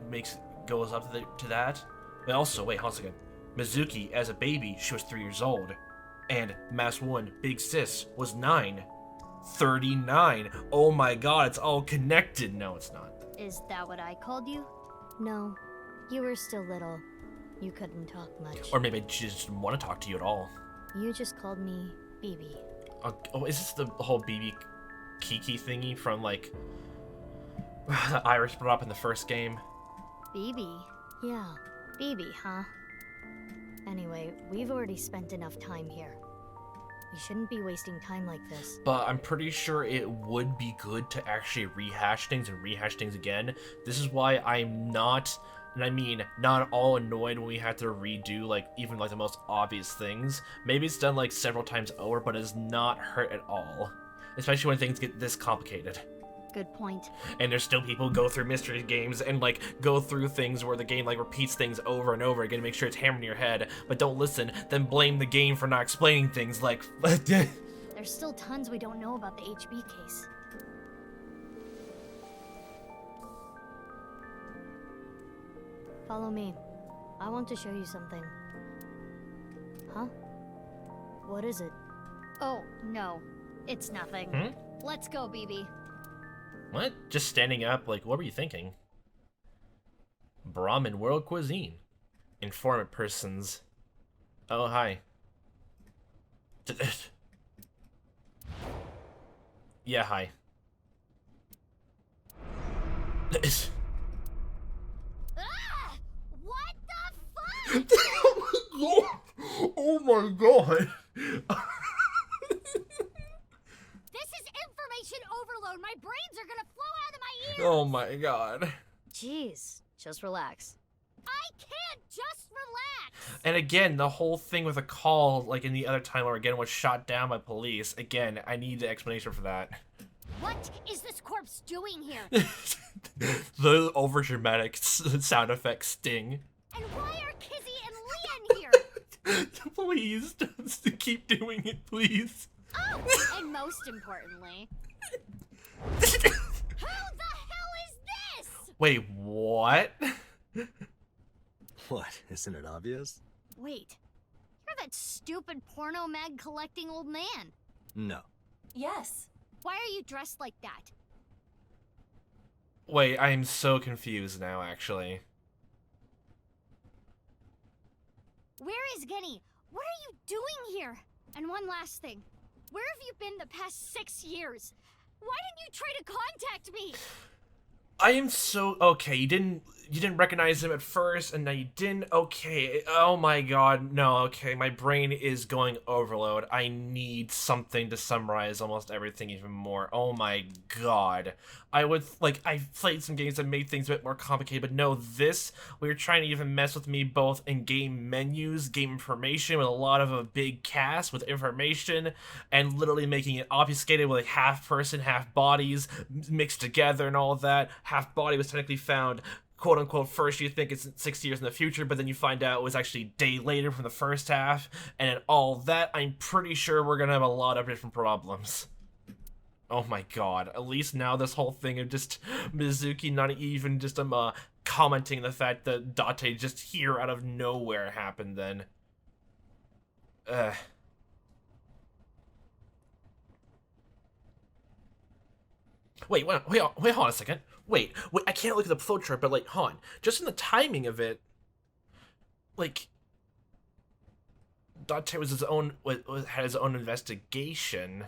goes up to that. But also, wait, hold on a second. Mizuki, as a baby, she was 3 years old. And Mass 1, Big Sis, was 9. 39. Oh my god, it's all connected. No, it's not. Is that what I called you? No. You were still little. You couldn't talk much. Or maybe I just didn't want to talk to you at all. You just called me BB. Oh, is this the whole BB Kiki thingy from, like, that Iris brought up in the first game? BB? Yeah, BB, huh? Anyway, we've already spent enough time here. We shouldn't be wasting time like this. But I'm pretty sure it would be good to actually rehash things and rehash things again. This is why I'm not, and I mean not all annoyed when we have to redo, like, even like the most obvious things. Maybe it's done like several times over, but it does not hurt at all. Especially when things get this complicated. Good point. And there's still people who go through mystery games and, like, go through things where the game, like, repeats things over and over again to make sure it's hammered in your head, but don't listen, then blame the game for not explaining things, like... There's still tons we don't know about the HB case. Follow me. I want to show you something. Huh? What is it? Oh, no. It's nothing. Hmm? Let's go, BB. What? Just standing up? Like, what were you thinking? Brahmin world cuisine. Informant persons. Oh, hi. Yeah, hi. Ah! What the fuck? Oh my god! This is information overload. My brains are gonna flow out of my ears. Oh my god. Jeez, just relax. I can't just relax. And again, the whole thing with a call, like in the other time where again was shot down by police, again, I need the explanation for that. What is this corpse doing here? The overdramatic sound effect sting. And why are Kizzy and Leon here? Please, don't keep doing it, please. Oh, and most importantly, who the hell is this? Wait, what? What? Isn't it obvious? Wait, you're that stupid porno mag collecting old man. No. Yes. Why are you dressed like that? Wait, I am so confused now, actually. Where is Genny? What are you doing here? And one last thing. Where have you been the past 6 years? Why didn't you try to contact me? I am so okay. You didn't recognize him at first, and now you didn't. Okay. Oh my god. No. Okay. My brain is going overload. I need something to summarize almost everything even more. Oh my god. I've played some games that made things a bit more complicated, but no, this, we were trying to even mess with me both in game menus, game information, with a lot of a big cast with information, and literally making it obfuscated with like half person, half bodies mixed together and all of that. Half body was technically found, quote unquote, first you think it's 6 years in the future, but then you find out it was actually a day later from the first half, and all that. I'm pretty sure we're gonna have a lot of different problems. Oh my god, at least now this whole thing of just Mizuki not even just commenting the fact that Date just here out of nowhere happened then. Wait, hold on a second. Wait, I can't look at the flowchart, but like, hold on. Just in the timing of it, like, Date was had his own investigation.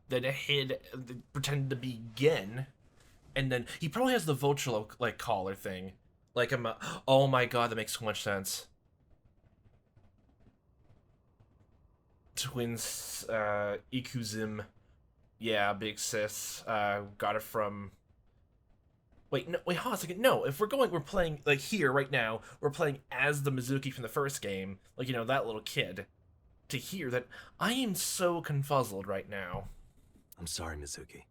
Then it pretended to be Gen, and then he probably has the vulture like collar thing. Like oh my god, that makes so much sense. Twins, Ikuzim, yeah, big sis, got it from. Wait, no, wait, hold on a second. No, if we're playing like here right now. We're playing as the Mizuki from the first game, like that little kid. To hear that, I am so confuzzled right now. I'm sorry, Mizuki.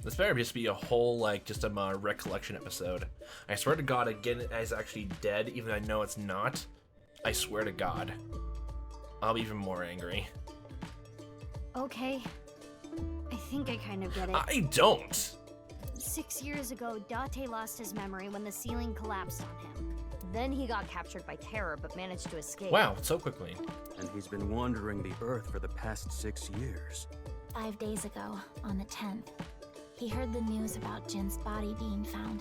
This better just be a whole, like, just a recollection episode. I swear to God, again, is actually dead, even though I know it's not. I swear to God. I'll be even more angry. Okay. I think I kind of get it. I don't! 6 years ago, Date lost his memory when the ceiling collapsed on him. Then he got captured by terror, but managed to escape. Wow, so quickly. And he's been wandering the Earth for the past 6 years. 5 days ago, on the 10th, he heard the news about Jin's body being found.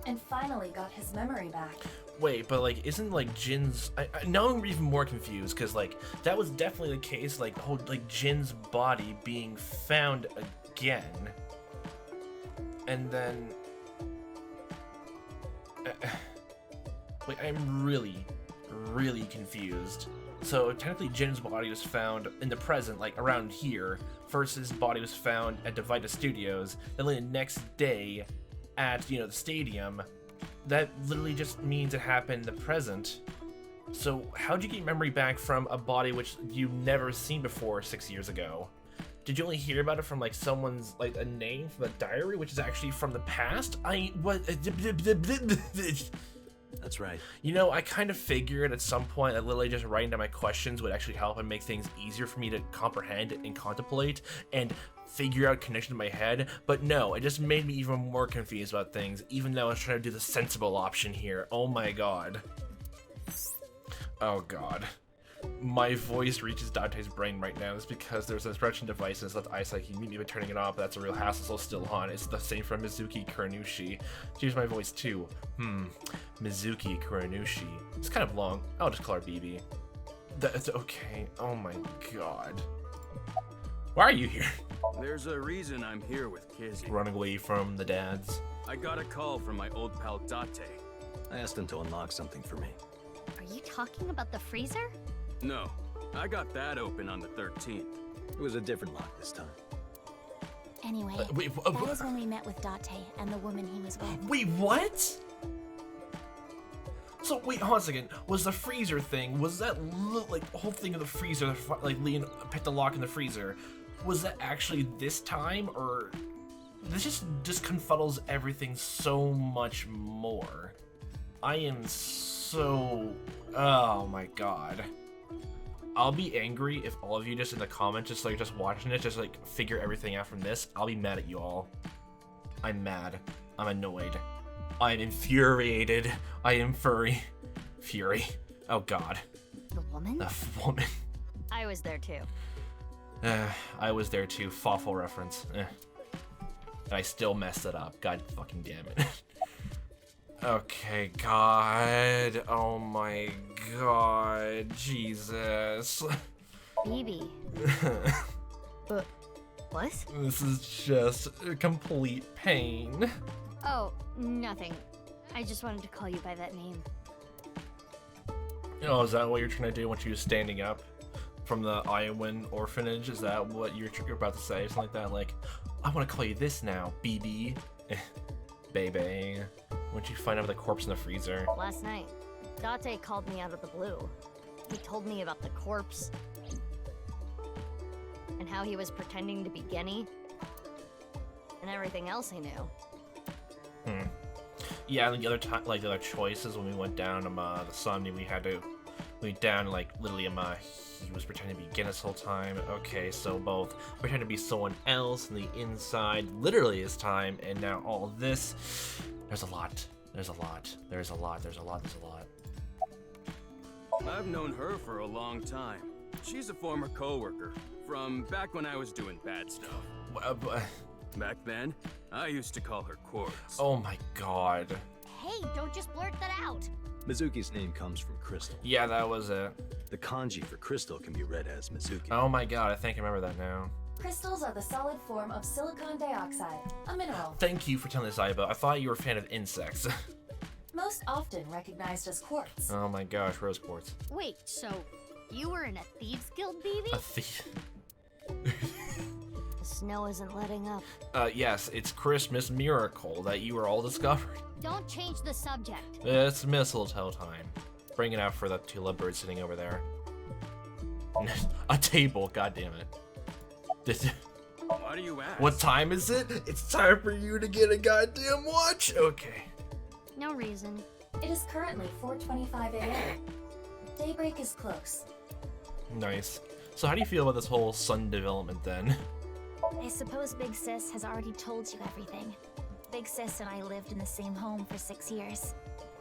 And finally got his memory back. Wait, but, like, isn't, like, Jin's... now I'm even more confused, because, like, that was definitely the case, like, whole, like, Jin's body being found again. And then... wait, I'm really, really confused. So, technically, Jin's body was found in the present, like, around here. First, his body was found at Divida Studios. Then, like, the next day, at, the stadium. That literally just means it happened in the present. So, how'd you get memory back from a body which you've never seen before 6 years ago? Did you only hear about it from, like, someone's, like, a name from a diary, which is actually from the past? What? That's right. I kind of figured at some point that literally just writing down my questions would actually help and make things easier for me to comprehend and contemplate and figure out connection in my head, but no, it just made me even more confused about things, even though I was trying to do the sensible option here. Oh my god. Oh god. My voice reaches Dante's brain right now. It's because there's an expression device and it's left eyesight. You meet me by turning it off, but that's a real hassle, so still on. It's the same for Mizuki Kuranushi. Choose my voice too. Mizuki Kuranushi. It's kind of long. I'll just call her BB. That's okay. Oh my god. Why are you here? There's a reason I'm here with Kizzy. Running away from the dads. I got a call from my old pal Date. I asked him to unlock something for me. Are you talking about the freezer? No, I got that open on the 13th. It was a different lock this time. Anyway, wait, that is when we met with Date and the woman he was with. Wait, what? So, wait, hold on a second. Was the freezer thing, was that, like, the whole thing of the freezer, like, Leon picked the lock in the freezer, was that actually this time, or... This just confuddles everything so much more. I am so... Oh my god. I'll be angry if all of you just in the comments, just watching it, just like figure everything out from this. I'll be mad at you all. I'm mad. I'm annoyed. I'm infuriated. I am furry. Fury. Oh god. The woman? The woman. I was there too. I was there too. Fawful reference. And I still messed it up. God fucking damn it. Okay, God. Oh my god. Jesus. BB. What? This is just a complete pain. Oh, nothing. I just wanted to call you by that name. Oh, is that what you're trying to do once you're standing up from the Iowan orphanage? Is that what you're about to say? Something like that? Like, I want to call you this now, BB. Baby. Once you find out the corpse in the freezer. Last night, Date called me out of the blue. He told me about the corpse. And how he was pretending to be Genny. And everything else he knew. Yeah, and the other time, like the other choices when we went down the Somnium, we had to We down, like, literally, he was pretending to be Guinness the whole time. Okay, so both pretend to be someone else on the inside, literally his time, and now all this. There's a lot. There's a lot. There's a lot. There's a lot. There's a lot. I've known her for a long time. She's a former coworker from back when I was doing bad stuff. Back then, I used to call her Quartz. Oh my god. Hey, don't just blurt that out. Mizuki's name comes from crystal. Yeah, that was it. The kanji for crystal can be read as Mizuki. Oh my god, I think I remember that now. Crystals are the solid form of silicon dioxide, a mineral. Thank you for telling this, Aiba. I thought you were a fan of insects. Most often recognized as quartz. Oh my gosh, rose quartz. Wait, so you were in a Thieves Guild, baby? A thief. The snow isn't letting up. Yes, it's Christmas miracle that you were all discovered. Don't change the subject. It's mistletoe time. Bring it out for the two lovebirds sitting over there. A table, god damn it. Why do you ask? What time is it? It's time for you to get a goddamn watch? Okay. No reason. It is currently 4:25 a.m. Daybreak is close. Nice. So how do you feel about this whole sun development then? I suppose Big Sis has already told you everything. Big Sis and I lived in the same home for 6 years.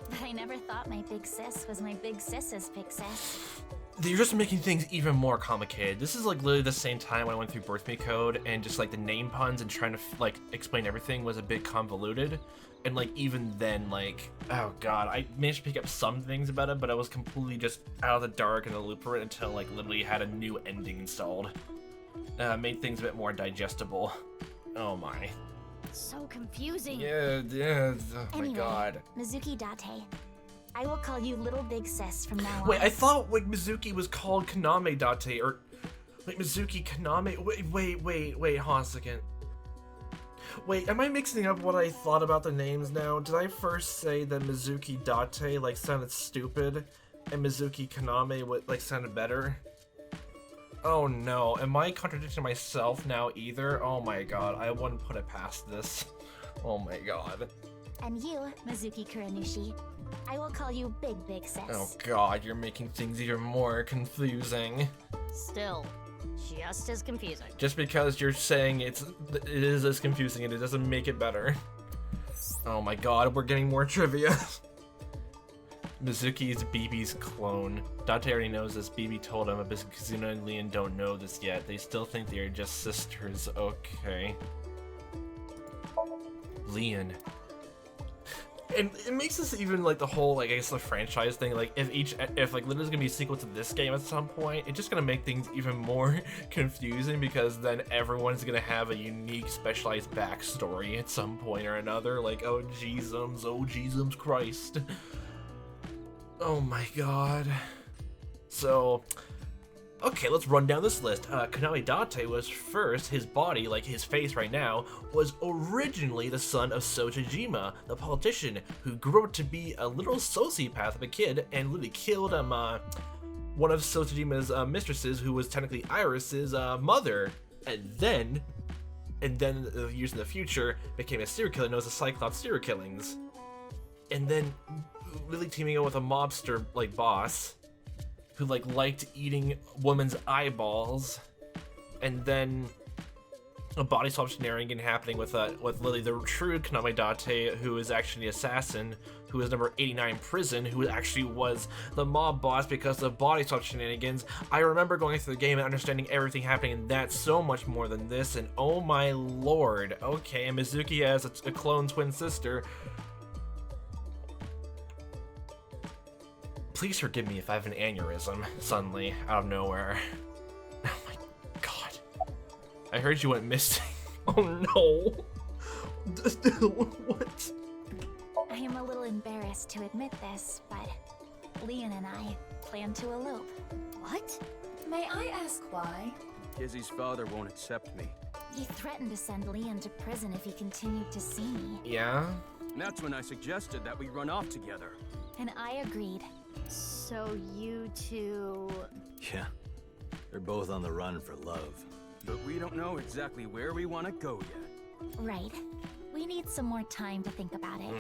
But I never thought my Big Sis was my Big Sis's Big Sis. You're just making things even more complicated. This is like literally the same time when I went through Birth Me Code and just like the name puns and trying to like explain everything was a bit convoluted. And like even then, like, oh god, I managed to pick up some things about it, but I was completely just out of the dark and a loop for it until like literally had a new ending installed. Made things a bit more digestible. Oh my. So confusing. Yeah, oh Anyway, my god. Mizuki Date. I will call you Little Big Sis from now on. Wait, I thought like Mizuki was called Kaname Date, or wait, Mizuki Kaname. Wait, hold on a second. Wait, am I mixing up what I thought about the names now? Did I first say that Mizuki Date like sounded stupid, and Mizuki Kaname would like sounded better? Oh no, am I contradicting myself now either? Oh my god, I wouldn't put it past this. Oh my god. And you, Mizuki Kuranushi, I will call you Big Sis. Oh god, you're making things even more confusing. Still, just as confusing. Just because you're saying it is as confusing and it doesn't make it better. Oh my god, we're getting more trivia. Mizuki is BB's clone. Date already knows this. BB told him, but Kazuna and Leon don't know this yet. They still think they are just sisters. Okay. Leon. And it makes this even like the whole, like, I guess the franchise thing, like if like literally gonna be a sequel to this game at some point, it's just gonna make things even more confusing because then everyone's gonna have a unique specialized backstory at some point or another, like oh Jesus Christ. Oh my god. So okay, let's run down this list. Kaname Date was first, his body, like his face right now, was originally the son of Sotajima, the politician, who grew up to be a little sociopath of a kid and literally killed one of Sotajima's mistresses, who was technically Iris's mother. And then years in the future, became a serial killer known as the Cyclops Serial Killings. And then really teaming up with a mobster, like, boss, who like liked eating women's eyeballs, and then a body swap shenanigan happening with Lily, the true Kaname Date, who is actually the assassin, who is number 89 prison, who actually was the mob boss because of body swap shenanigans. I remember going through the game and understanding everything happening in that so much more than this, and oh my lord. Okay, and Mizuki has a clone twin sister. Please forgive me if I have an aneurysm suddenly out of nowhere. Oh my god. I heard you went missing. Oh no. What? I am a little embarrassed to admit this, but Leon and I plan to elope. What? May I ask why? Izzy's father won't accept me. He threatened to send Leon to prison if he continued to see me. Yeah? And that's when I suggested that we run off together. And I agreed. So you two... Yeah, they're both on the run for love. But we don't know exactly where we want to go yet. Right. We need some more time to think about it.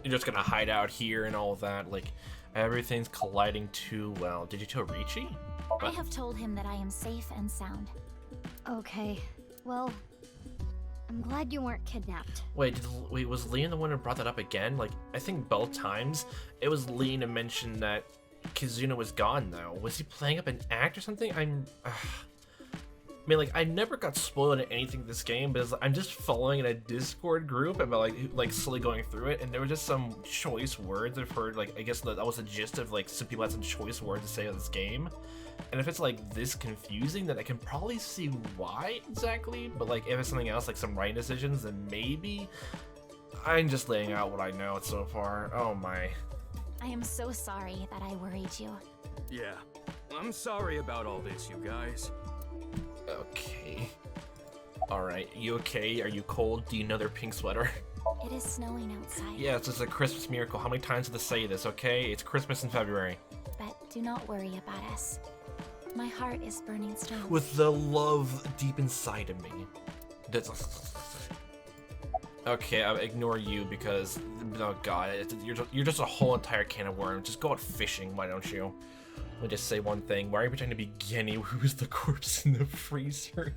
you're just gonna hide out here and all that. Like, everything's colliding too well. Did you tell Richie? I have told him that I am safe and sound. Okay, well, I'm glad you weren't kidnapped. Wait, was Leon the one who brought that up again? Like, I think both times it was Leon to mention that Kizuna was gone, though. Was he playing up an act or something? I mean, like, I never got spoiled in anything in this game, but I'm just following in a Discord group about, like slowly going through it, and there were just some choice words I've heard, like, I guess that was the gist of, like, some people had some choice words to say on this game. And if it's, like, this confusing, then I can probably see why exactly, but, like, if it's something else, like some writing decisions, then maybe. I'm just laying out what I know so far. Oh my. I am so sorry that I worried you. Yeah, I'm sorry about all this, you guys. Okay. Alright, you okay? Are you cold? Do you know their pink sweater? It is snowing outside. Yeah, it's just a Christmas miracle. How many times did they say this, okay? It's Christmas in February. But do not worry about us. My heart is burning strong. With the love deep inside of me. That's... Okay, I'll ignore you because... Oh god, you're just a whole entire can of worms. Just go out fishing, why don't you? Let me just say one thing. Why are you pretending to be Genny, who's the corpse in the freezer?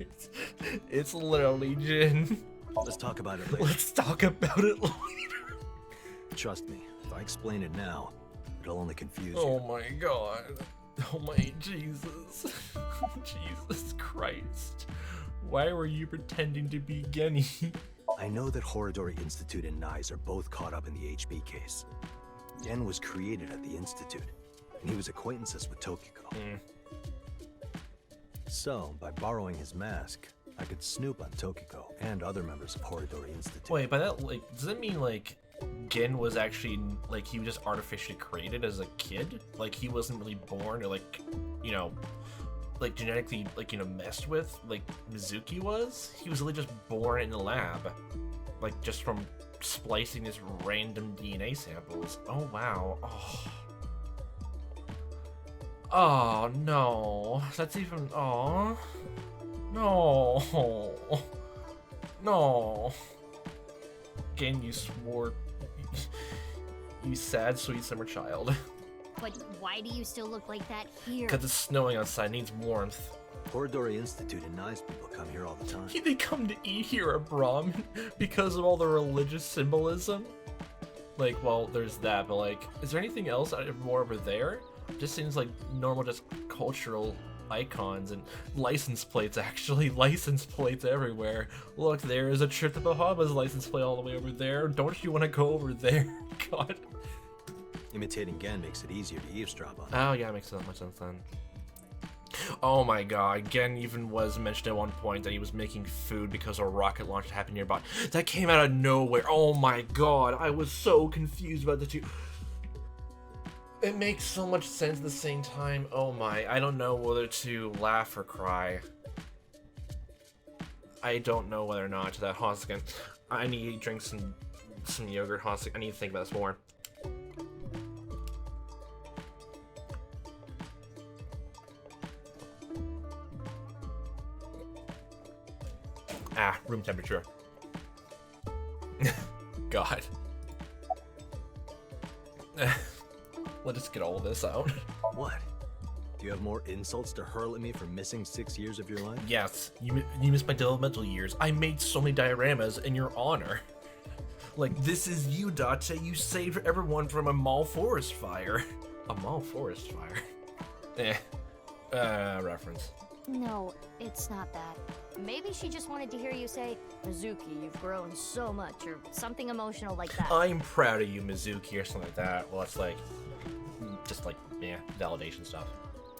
It's literally Jin. Let's talk about it later. Let's talk about it later. Trust me, if I explain it now, it'll only confuse you. Oh my god. Oh my Jesus. Jesus Christ. Why were you pretending to be Genny? I know that Horadori Institute and Nyes are both caught up in the HB case. Gen was created at the Institute, and he was acquaintances with Tokiko. So, by borrowing his mask, I could snoop on Tokiko and other members of Horadori Institute. Wait, by that, like, does it mean, like, Gen was actually, like, he was just artificially created as a kid? Like, he wasn't really born or, like, you know, like, genetically, like, you know, messed with, like Mizuki was? He was really just born in the lab. Like, just from splicing his random DNA samples. Oh, wow. Oh. Oh, no. That's even, oh. No. No. Again, you swore. You sad, sweet summer child. But why do you still look like that here? Because it's snowing outside, needs warmth. Horadori Institute and Nyes people come here all the time. They come to eat here at Brahmin because of all the religious symbolism. Like, well, there's that, but like, is there anything else more over there? Just seems like normal, just cultural icons and license plates, actually. License plates everywhere. Look, there is a trip to Bahamas license plate all the way over there. Don't you want to go over there? God. Imitating Gen makes it easier to eavesdrop on. Oh yeah, makes so much sense then. Oh my god, Gen even was mentioned at one point that he was making food because a rocket launch happened nearby. That came out of nowhere. Oh my god, I was so confused about the two. It makes so much sense at the same time. Oh my, I don't know whether to laugh or cry. I don't know whether or not to that Hoskin. I need to drink some yogurt, Hoskin. I need to think about this more. Ah, room temperature. God. Let's just get all of this out. What? Do you have more insults to hurl at me for missing 6 years of your life? Yes, you missed my developmental years. I made so many dioramas in your honor. Like, this is you, Date. You saved everyone from a mall forest fire. A mall forest fire? Reference. No, it's not that. Maybe she just wanted to hear you say, Mizuki, you've grown so much, or something emotional like that. I'm proud of you, Mizuki, or something like that. Well, it's like, just like, yeah, validation stuff.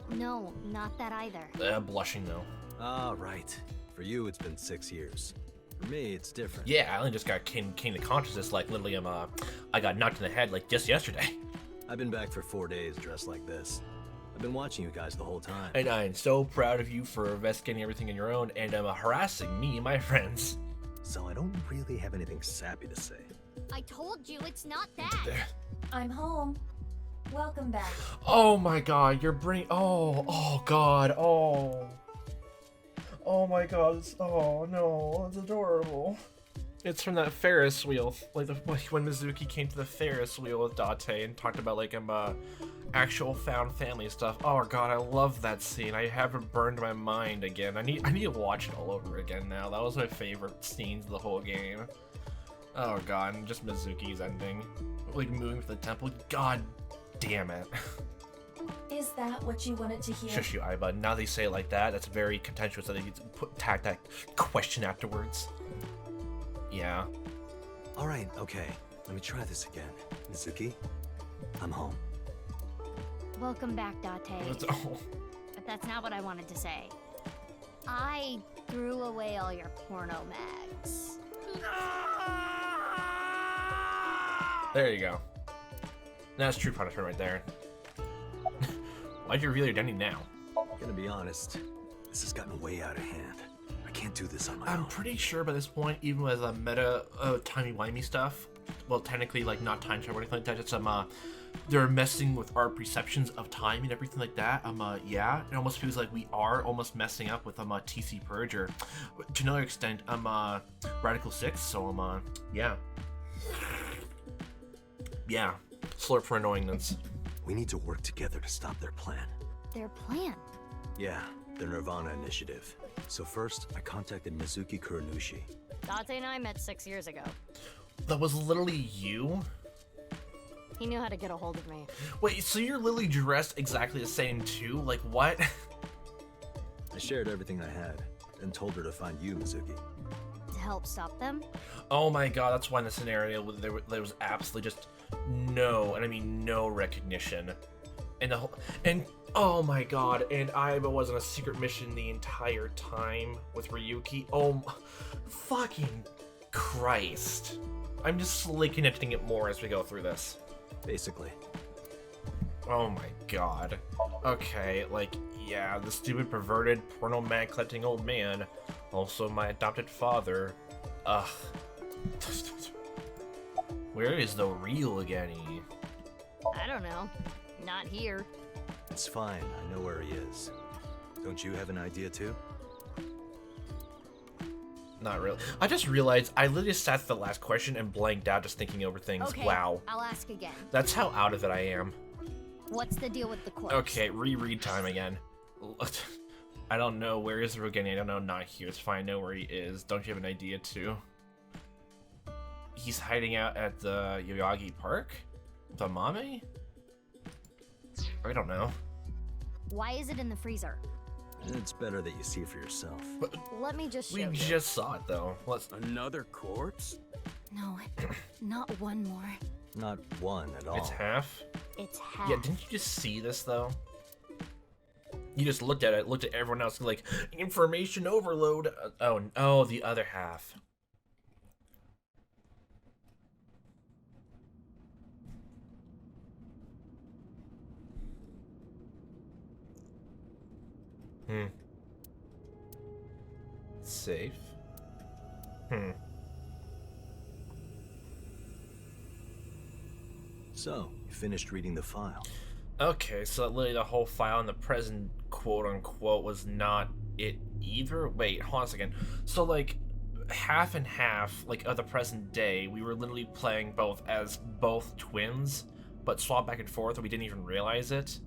No, not that either. Blushing though. Ah, right. For you, it's been 6 years. For me, it's different. Yeah, I only just got came to consciousness, like literally, I got knocked in the head like just yesterday. I've been back for 4 days dressed like this. I've been watching you guys the whole time. And I'm so proud of you for investigating everything on your own and harassing me and my friends. So I don't really have anything sappy to say. I told you it's not that. I'm home. Welcome back. Oh my god, you're oh god, oh my god, oh no, it's adorable. It's from that Ferris wheel, like when Mizuki came to the Ferris wheel with Date and talked about like actual found family stuff. Oh god, I love that scene. I have it burned in my mind again. I need to watch it all over again now. That was my favorite scenes of the whole game. Oh god, and just Mizuki's ending, like moving to the temple. God damn it. Is that what you wanted to hear? Shush you, Aiba. Now they say it like that. That's very contentious that they tack that question afterwards. Yeah. Alright, okay. Let me try this again. Mizuki, I'm home. Welcome back, Date. Oh. But that's not what I wanted to say. I threw away all your porno mags. There you go. That's true punishment right there. Why'd you reveal your identity now? Gonna be honest, this has gotten way out of hand. I can't do this on my I'm own. pretty sure by this point, even with meta timey-wimey stuff, well, technically, like, not time travel or anything like that, just they're messing with our perceptions of time and everything like that. Yeah, it almost feels like we are almost messing up with TC Purge, or to another extent, Radical 6. So yeah, slurp for annoyingness. We need to work together to stop their plan. Their plan? Yeah, their nirvanA initiative. So first, I contacted Mizuki Kuranushi. Date and I met 6 years ago. That was literally you? He knew how to get a hold of me. Wait, so you're literally dressed exactly the same too? Like, what? I shared everything I had, and told her to find you, Mizuki. To help stop them? Oh my god, that's why in the scenario there was absolutely just no, and I mean no recognition. And the whole, and oh my god, and Aiba was on a secret mission the entire time with Ryuki. Oh, fucking Christ. I'm just slowly connecting it more as we go through this. Basically. Oh my god. Okay, like, yeah, the stupid perverted porno mag collecting old man. Also my adopted father. Ugh. Where is the real Genny? I don't know. Not here. It's fine, I know where he is. Don't you have an idea too? Not really. I just realized I literally sat through the last question and blanked out just thinking over things. Okay, Wow. I'll ask again. That's how out of it I am. What's the deal with the corpse? Okay, reread time again. I don't know. Where is Rogeni? I don't know. Not here. It's fine. I know where he is. Don't you have an idea too? He's hiding out at the Yoyagi Park? With Amame? I don't know. Why is it in the freezer? It's better that you see for yourself. Let me just show We you. just saw it though. Let's. Another corpse? No, not one more. Not one at all. It's half. It's half. Yeah, didn't you just see this though? You just looked at it, looked at everyone else, like information overload. Oh, the other half. Safe. So, you finished reading the file. Okay, so literally the whole file in the present quote-unquote was not it either? Wait, hold on a second. So, like, half and half, like, of the present day, we were literally playing both as both twins, but swapped back and forth, and we didn't even realize it?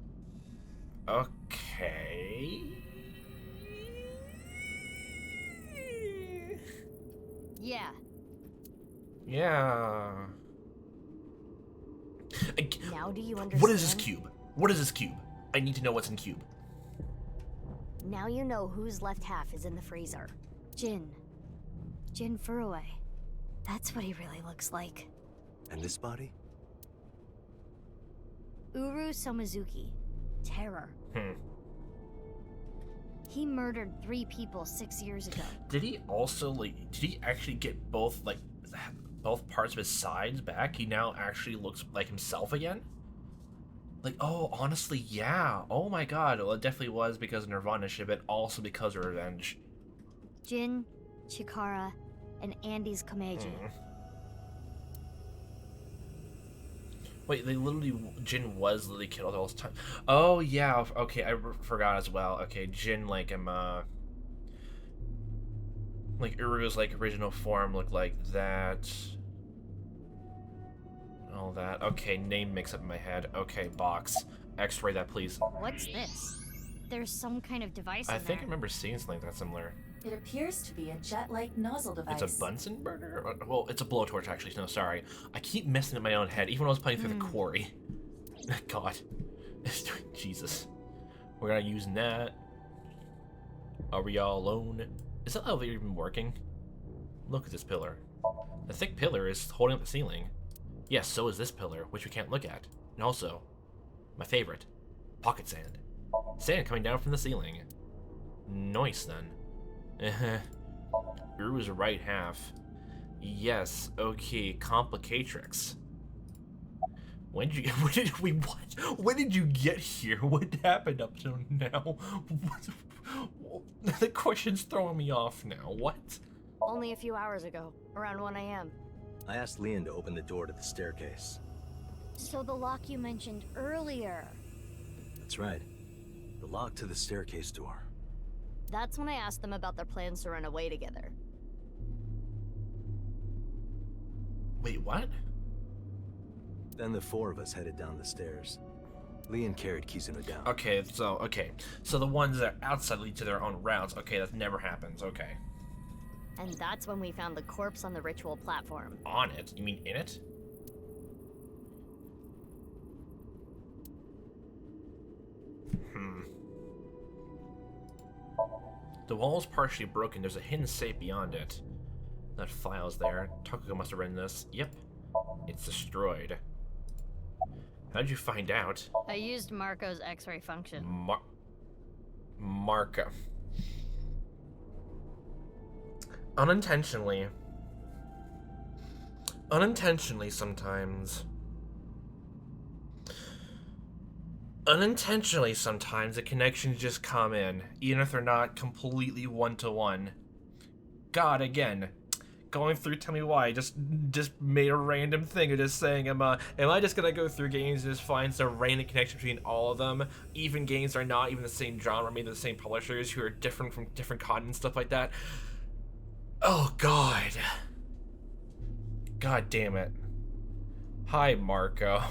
Okay... Yeah. Yeah... Now do you understand? What is this cube? What is this cube? I need to know what's in cube. Now you know whose left half is in the freezer. Jin Furue. That's what he really looks like. And this body? Uru Somizuki. Terror. He murdered 3 people 6 years ago. Did he also, like, did he actually get both, like, both parts of his sides back? He now actually looks like himself again? Like, oh, honestly, yeah. Oh my god. Well, it definitely was because of nirvanA shit, but also because of revenge. Jin, Chikara, and Andy's Komeiji. Wait, they literally, Jin was literally killed all this time. Oh, yeah, okay, I forgot as well. Okay, Jin, like, Like, Uru's, like, original form looked like that. All that. Okay, name mix-up in my head. Okay, box. X-ray that, please. What's this? There's some kind of device in I think I there. remember seeing something like that similar. It appears to be a jet-like nozzle device. It's a Bunsen burner? Well, it's a blowtorch, actually. No, sorry. I keep messing up my own head, even when I was playing through the quarry. God. Jesus. We're gonna use that. Are we all alone? Is that elevator even working? Look at this pillar. The thick pillar is holding up the ceiling. Yes, so is this pillar, which we can't look at. And also, my favorite, pocket sand. Sand coming down from the ceiling. Nice, then. Uru's right half. Yes, okay, complicatrix. When did you get here? What happened up to now? The question's throwing me off now. What? Only a few hours ago, around 1 a.m. I asked Leon to open the door to the staircase. So the lock you mentioned earlier. That's right. The lock to the staircase door. That's when I asked them about their plans to run away together. Wait, what? Then the four of us headed down the stairs. Leon carried Kizuno down. Okay, so the ones that are outside lead to their own routes. Okay, that never happens. Okay. And that's when we found the corpse on the ritual platform. On it? You mean in it? The wall is partially broken. There's a hidden safe beyond it. That file's there. Takuga must have written this. Yep. It's destroyed. How'd you find out? I used Marco's X-ray function. Marco. Unintentionally. Unintentionally sometimes. Unintentionally sometimes the connections just come in, even if they're not completely one-to-one. God, again. Going through Tell Me Why, just made a random thing of just saying, am I just gonna go through games and just find some random connection between all of them? Even games are not even the same genre, maybe the same publishers who are different from different continents, stuff like that. Oh, God. God damn it. Hi, Marco.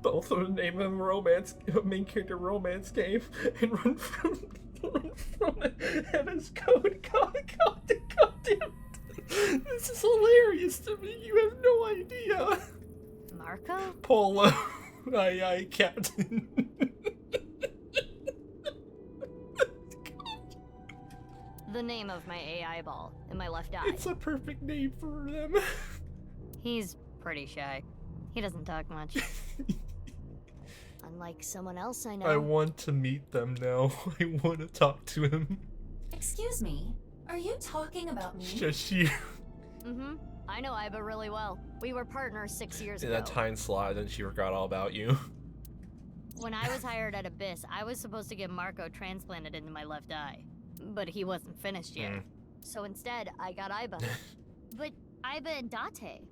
Both of them name them romance, main character romance game, and run from Heaven's Code. God damn it. This is hilarious to me. You have no idea. Marco? Polo. Aye, Captain. The name of my AI ball in my left eye. It's a perfect name for them. He's pretty shy. He doesn't talk much. Unlike someone else I know. I want to meet them now. I want to talk to him. Excuse me, are you talking about me? Just you. Mm-hmm. I know Iba really well. We were partners 6 years In ago. that time slot, then she forgot all about you. When I was hired at Abyss, I was supposed to get Marco transplanted into my left eye. But he wasn't finished yet. So instead, I got Iba. But Iba and Date.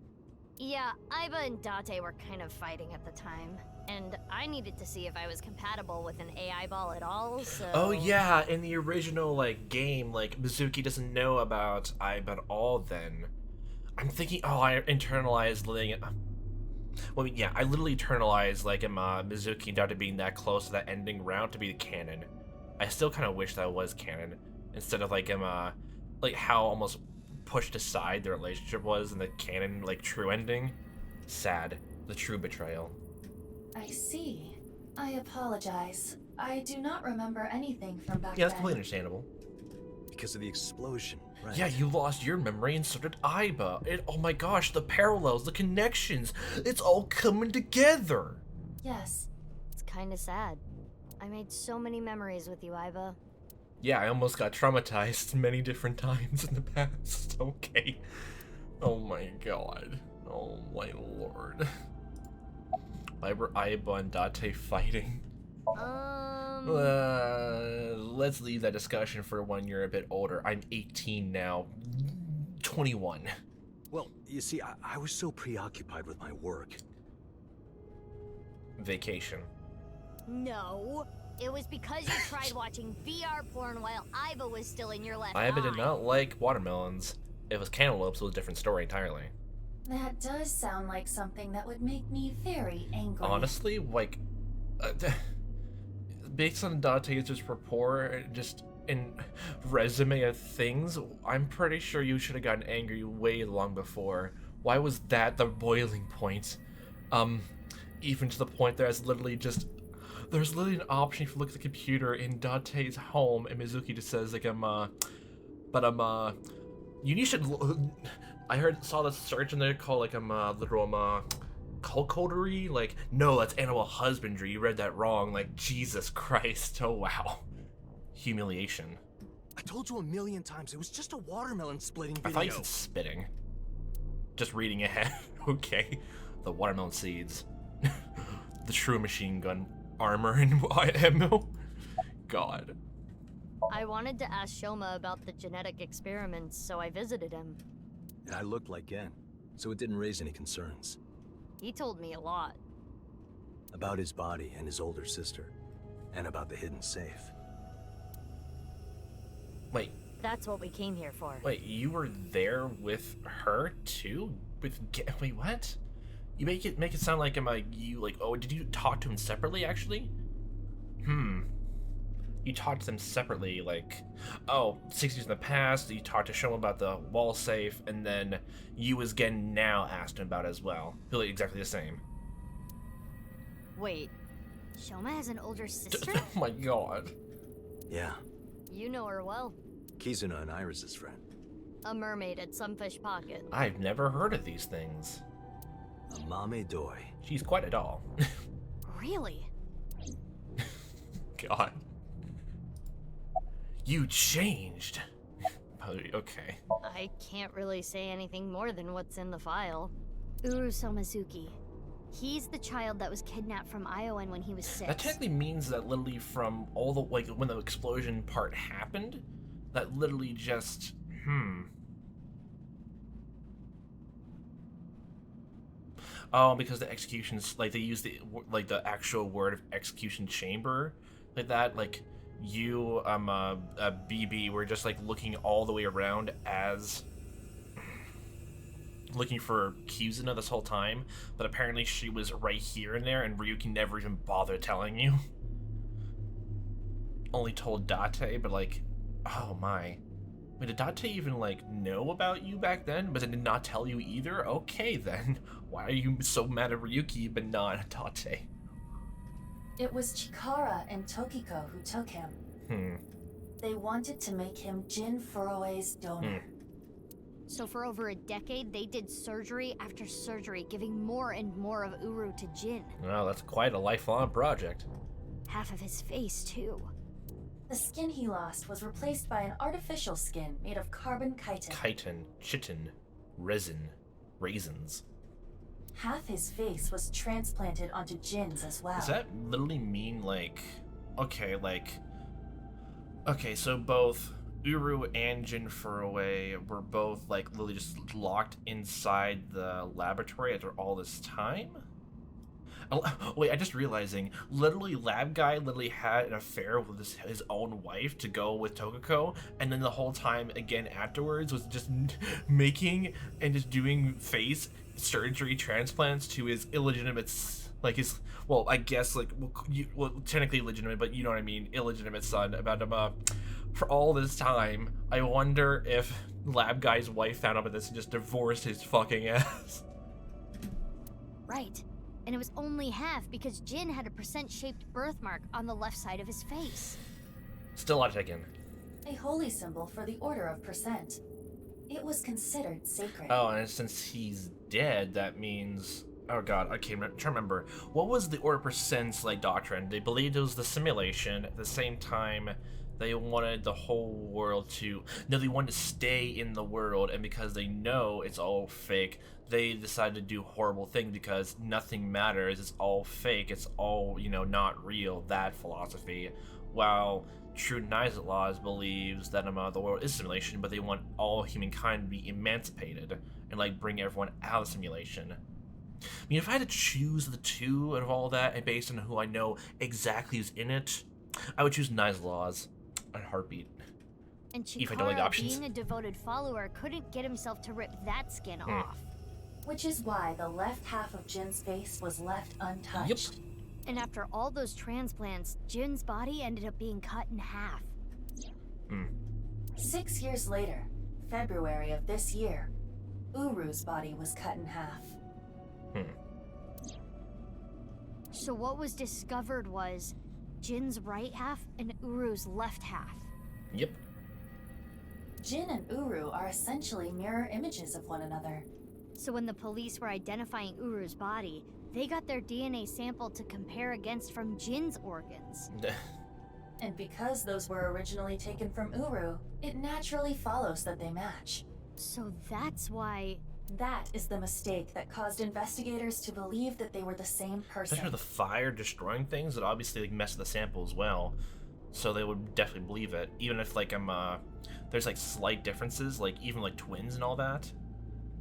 Yeah, Iba and Date were kind of fighting at the time. And I needed to see if I was compatible with an AI ball at all, so... Oh yeah, in the original, like, game, like, Mizuki doesn't know about Iba at all then. I'm thinking, oh, I internalized letting it... Well, yeah, I literally internalized, like, Mizuki and Date being that close to that ending round to be the canon. I still kind of wish that was canon, instead of, like, like, how almost pushed aside their relationship was in the canon, like, true ending. Sad. The true betrayal. I see. I apologize. I do not remember anything from back Yeah, that's then. completely understandable. Because of the explosion, right? Yeah, you lost your memory and so did Iba. Oh my gosh, the parallels, the connections, it's all coming together. Yes. It's kinda sad. I made so many memories with you, Iba. Yeah, I almost got traumatized many different times in the past. Okay. Oh my god. Oh my lord. Iba and Date fighting. Let's leave that discussion for when you're a bit older. I'm 18 now. 21. Well, you see, I was so preoccupied with my work. Vacation. No. It was because you tried watching VR porn while Iva was still in your left Iva eye. did not like watermelons. If it was cantaloupes, it was a different story entirely. That does sound like something that would make me very angry. Honestly, like, based on Dante's just rapport, just in resume of things, I'm pretty sure you should have gotten angry way long before. Why was that the boiling point? Even to the point there's literally an option if you look at the computer in Dante's home, and Mizuki just says like you should. I saw the search in there called like literal cuckoldry. Like, no, that's animal husbandry. You read that wrong. Like, Jesus Christ. Oh wow, humiliation. I told you a million times, it was just a watermelon splitting video. I thought you said spitting. Just reading ahead. Okay, the watermelon seeds, the true machine gun armor and ammo. God. I wanted to ask Shoma about the genetic experiments, so I visited him. And I looked like Gen, so it didn't raise any concerns. He told me a lot. About his body and his older sister, and about the hidden safe. Wait. That's what we came here for. Wait, you were there with her too? Wait, what? You make it sound like oh, did you talk to him separately actually? You talked to them separately, like, oh, 6 years in the past, you talked to Shoma about the wall safe, and then you as Gen now asked him about it as well. Feel like exactly the same. Wait, Shoma has an older sister? Oh my god. Yeah. you know her well. Kizuna and Iris' friend. A mermaid at Sunfish Pocket. I've never heard of these things. A mame doi. She's quite a doll. Really? God. You changed. Okay. I can't really say anything more than what's in the file. Uru Somizuki. He's the child that was kidnapped from Iowan when he was 6. That technically means that literally from all the, like, when the explosion part happened, that literally just, Oh, because the executions, like, they use the, like, the actual word of execution chamber, like that, like, you, BB, were just, like, looking all the way around as looking for Kizuna this whole time, but apparently she was right here and there, and Ryuki never even bothered telling you. Only told Date, but like, oh my. Wait, did Date even like know about you back then, but did not tell you either? Okay then. Why are you so mad at Ryuki but not Date? It was Chikara and Tokiko who took him. They wanted to make him Jin Furue's donor. So for over a decade, they did surgery after surgery, giving more and more of Uru to Jin. Well, that's quite a lifelong project. Half of his face, too. The skin he lost was replaced by an artificial skin made of carbon chitin. Chitin, chitin, resin, raisins. Half his face was transplanted onto Jin's as well. Does that literally mean like, okay, so both Uru and Jin Furue were both like literally just locked inside the laboratory after all this time? Oh, wait, I just realizing, literally Lab Guy literally had an affair with his own wife to go with Tokiko, and then the whole time again afterwards was just making and just doing face surgery transplants to his illegitimate, like his, well, I guess like, well, technically legitimate, but you know what I mean, illegitimate son about him, for all this time. I wonder if Lab Guy's wife found out about this and just divorced his fucking ass. Right. And it was only half because Jin had a percent-shaped birthmark on the left side of his face. Still not taken. A holy symbol for the Order of Percent. It was considered sacred. Oh, and since he's dead, that means... Oh god, I can't try to remember. What was the Order of Percent's, like, doctrine? They believed it was the simulation. At the same time, they wanted the whole world to... No, they wanted to stay in the world, and because they know it's all fake, they decided to do horrible things because nothing matters, it's all fake, it's all, you know, not real, that philosophy. While True Nice Laws believes that the world is simulation, but they want all humankind to be emancipated and, like, bring everyone out of simulation. I mean, if I had to choose the two out of all that, and based on who I know exactly is in it, I would choose Nizla's on Heartbeat. And If I don't like Chikara, options. being a devoted follower, couldn't get himself to rip that skin off. Which is why the left half of Jin's face was left untouched. And after all those transplants, Jin's body ended up being cut in half. 6 years later, February of this year, Uru's body was cut in half. So what was discovered was Jin's right half and Uru's left half. Yep. Jin and Uru are essentially mirror images of one another. So when the police were identifying Uru's body, they got their DNA sample to compare against from Jin's organs. And because those were originally taken from Uru, it naturally follows that they match. So that's why... That is the mistake that caused investigators to believe that they were the same person. Especially with the fire destroying things, it obviously like messed with the sample as well. So they would definitely believe it, even if like there's like slight differences, like even like twins and all that.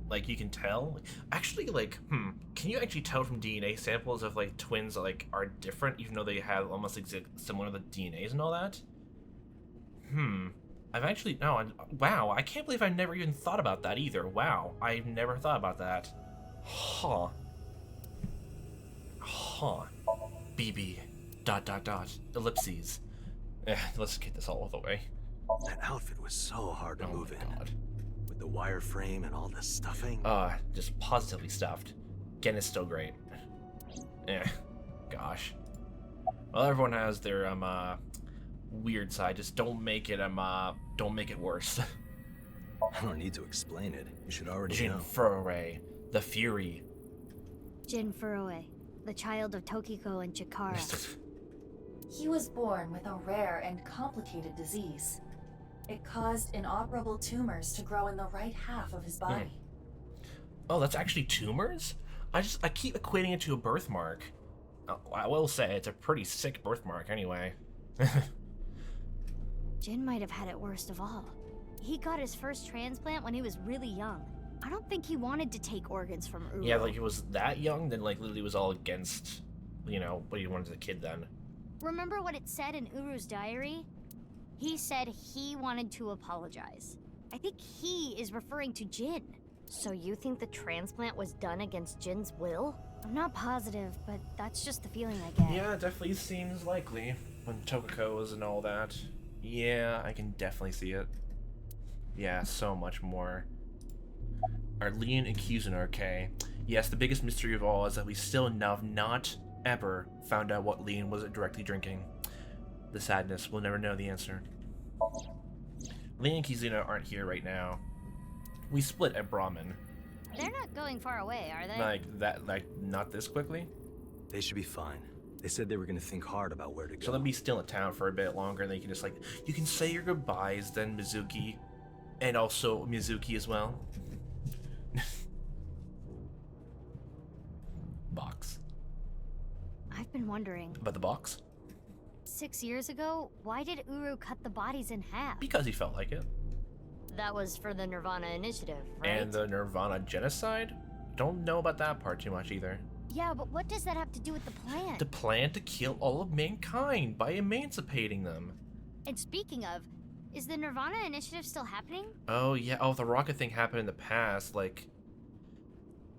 Like you can tell. Actually, like, can you actually tell from DNA samples if like twins like are different, even though they have almost similar to the DNAs and all that? I've actually wow, I can't believe I never even thought about that either. Wow, I've never thought about that. Huh. BB. ... Ellipses. Let's get this all the way. That outfit was so hard to move in. God. With the wireframe and all the stuffing. Just positively stuffed. Again, it's still great. Gosh. Well, everyone has their weird side. Just don't make it worse. I don't need to explain it. You should already Jin know. Furore, the Fury. Jin Furue, the child of Tokiko and Chikara. He was born with a rare and complicated disease. It caused inoperable tumors to grow in the right half of his body. Oh, that's actually tumors? I keep equating it to a birthmark. I will say it's a pretty sick birthmark anyway. Jin might have had it worst of all. He got his first transplant when he was really young. I don't think he wanted to take organs from Uru. Yeah, like he was that young, then like literally was all against, what he wanted as a kid then. Remember what it said in Uru's diary? He said he wanted to apologize. I think he is referring to Jin. So you think the transplant was done against Jin's will? I'm not positive, but that's just the feeling I get. Yeah, it definitely seems likely. When Tokiko's and all that. Yeah, I can definitely see it. Yeah, so much more. Are Leon and Cuisinart okay? Yes, the biggest mystery of all is that we still have not ever found out what Leon was directly drinking. The sadness, we'll never know the answer. Leon and Cuisinart aren't here right now. We split at Brahmin. They're not going far away, are they? Like not this quickly? They should be fine. They said they were going to think hard about where to go. So they'll be still in town for a bit longer, and they can just you can say your goodbyes, then Mizuki, and also Mizuki as well. Box. I've been wondering. About the box? 6 years ago, why did Uru cut the bodies in half? Because he felt like it. That was for the nirvanA initiative, right? And the nirvanA genocide? Don't know about that part too much either. Yeah, but what does that have to do with the plan? The plan to kill all of mankind by emancipating them. And speaking of, is the nirvanA initiative still happening? Oh yeah, the rocket thing happened in the past, wait,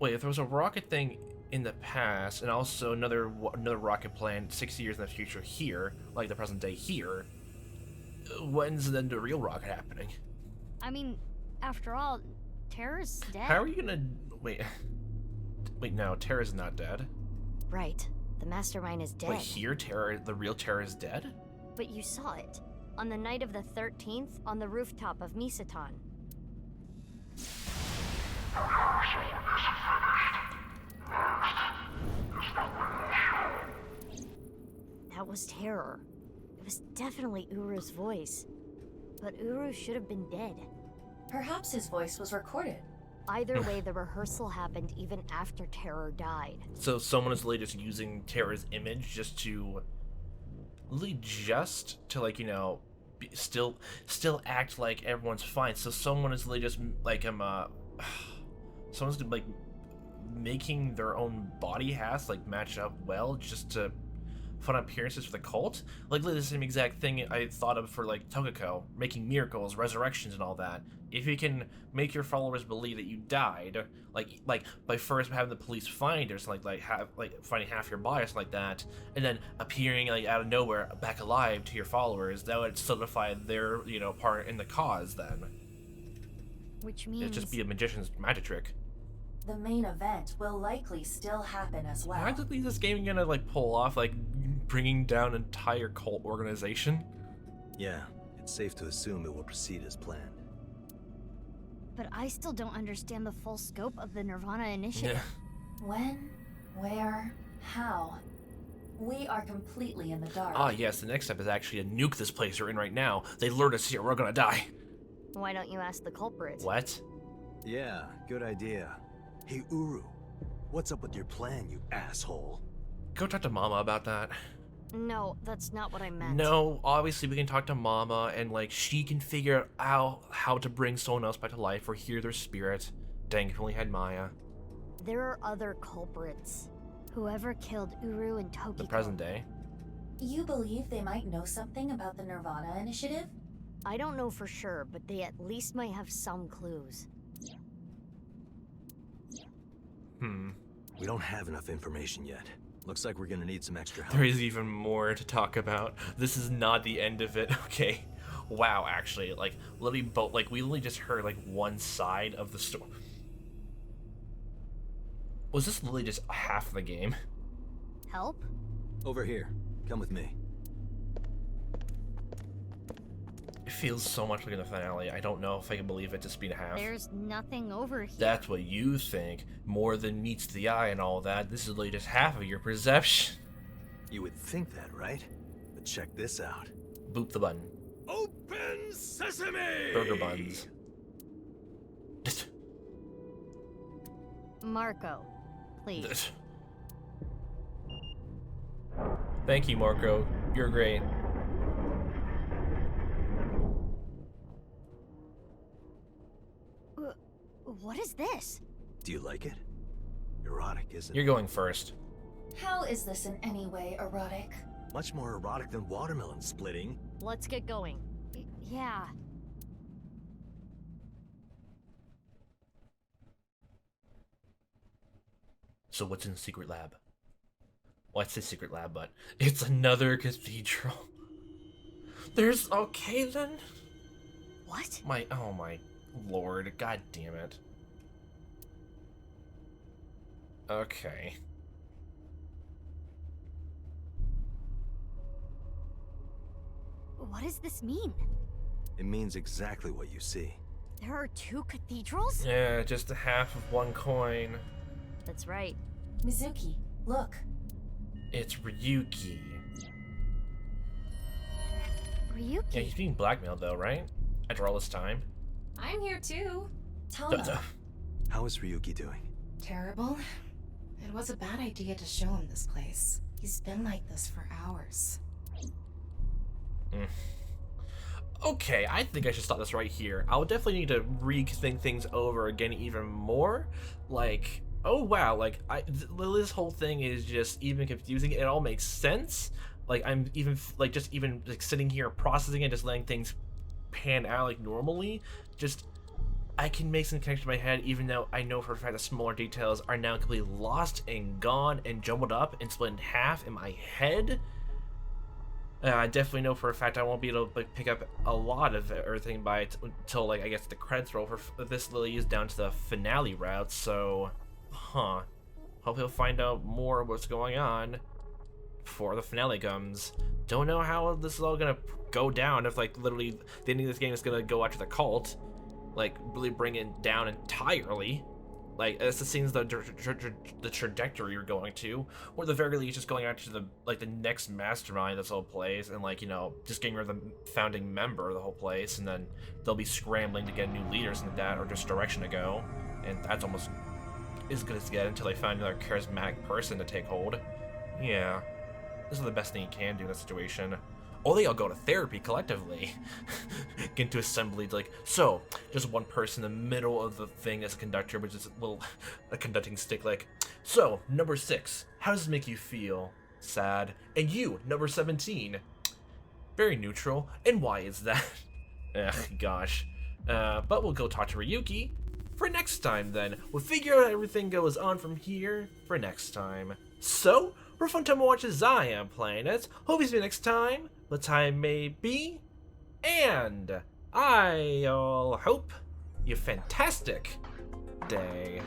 if there was a rocket thing in the past, and also another rocket plan 6 years in the future here, like the present day here, when's then the real rocket happening? I mean, after all, Terra's dead. How are you gonna... Wait, no, Terra's not dead. Right. The mastermind is dead. Wait, here, the real Terra is dead? But you saw it. On the night of the 13th, on the rooftop of Misaton. That was terror. It was definitely Uru's voice. But Uru should have been dead. Perhaps his voice was recorded. Either way, the rehearsal happened even after Terror died. So someone is literally just using Terra's image just to... still act like everyone's fine. So someone is literally just someone's making their own body has match up well just to fun appearances for the cult? Like literally the same exact thing I thought of for like Tokiko, making miracles, resurrections, and all that. If you can make your followers believe that you died, like by first having the police find or something like finding half your body or something like that, and then appearing like out of nowhere back alive to your followers, that would solidify their part in the cause. Then Which means it'd just be a magician's magic trick. The main event will likely still happen as well. How exactly is this game gonna like pull off like bringing down an entire cult organization? Yeah, it's safe to assume it will proceed as planned. But I still don't understand the full scope of the Nirvana initiative. Yeah. When, where, how? We are completely in the dark. Ah, yes, the next step is actually to nuke this place we're in right now. They lured us here, we're gonna die. Why don't you ask the culprit? What? Yeah, good idea. Hey, Uru, what's up with your plan, you asshole? Go talk to Mama about that. No, that's not what I meant. No, obviously we can talk to Mama and like she can figure out how to bring someone else back to life or hear their spirit. Dang, if we only had Maya. There are other culprits. Whoever killed Uru and Tokiko. The present day. You believe they might know something about the nirvanA initiative? I don't know for sure, but they at least might have some clues. We don't have enough information yet. Looks like we're gonna need some extra help. There is even more to talk about. This is not the end of it. Okay. Wow, actually, like literally both we only just heard like one side of the story. Was this literally just half of the game? Help? Over here. Come with me. It feels so much like in the finale. I don't know if I can believe it just being half. There's nothing over here. That's what you think. More than meets the eye and all that. This is literally just half of your perception. You would think that, right? But check this out. Boop the button. Open sesame! Burger buns. Marco, please. Thank you, Marco. You're great. What is this? Do you like it? Erotic, isn't You're it? going first. How is this in any way erotic? Much more erotic than watermelon splitting. Let's get going. Yeah. So what's in the secret lab? Well, I say secret lab, but it's another cathedral. There's okay then. What? Oh my lord, god damn it. Okay. What does this mean? It means exactly what you see. There are two cathedrals? Yeah, just a half of one coin. That's right. Mizuki, look. It's Ryuki. Ryuki? Yeah, he's being blackmailed though, right? After all this time. I'm here too. Tama. How is Ryuki doing? Terrible. It was a bad idea to show him this place. He's been like this for hours. Okay, I think I should stop this right here. I'll definitely need to rethink things over again even more. Like, oh wow, like this whole thing is just even confusing. It all makes sense. Like I'm even like sitting here processing it, just letting things pan out like normally. Just I can make some connection in my head, even though I know for a fact that smaller details are now completely lost and gone and jumbled up and split in half in my head. I definitely know for a fact I won't be able to pick up a lot of everything by until like I guess the credits roll. For this literally is down to the finale route, so hope he'll find out more what's going on before the finale comes. Don't know how this is all gonna go down. If like literally the ending of this game is gonna go after the cult, like really bring it down entirely. Like this seems the trajectory you're going to, or at the very least just going after the next mastermind this whole place, and like just getting rid of the founding member of the whole place, and then they'll be scrambling to get new leaders into that or just direction to go, and that's almost as good as get until they find another charismatic person to take hold. Yeah, this is the best thing you can do in this situation. Or they all go to therapy collectively. Get into assembly, like, so, just one person in the middle of the thing as a conductor, which is a conducting stick, like, so, number 6, how does this make you feel? Sad. And you, number 17. Very neutral. And why is that? Ugh, gosh. But we'll go talk to Ryuki for next time then. We'll figure out how everything goes on from here for next time. So, for a fun time to watch as I am playing it. Hope you see you next time. What time may be. And I'll hope you a fantastic day.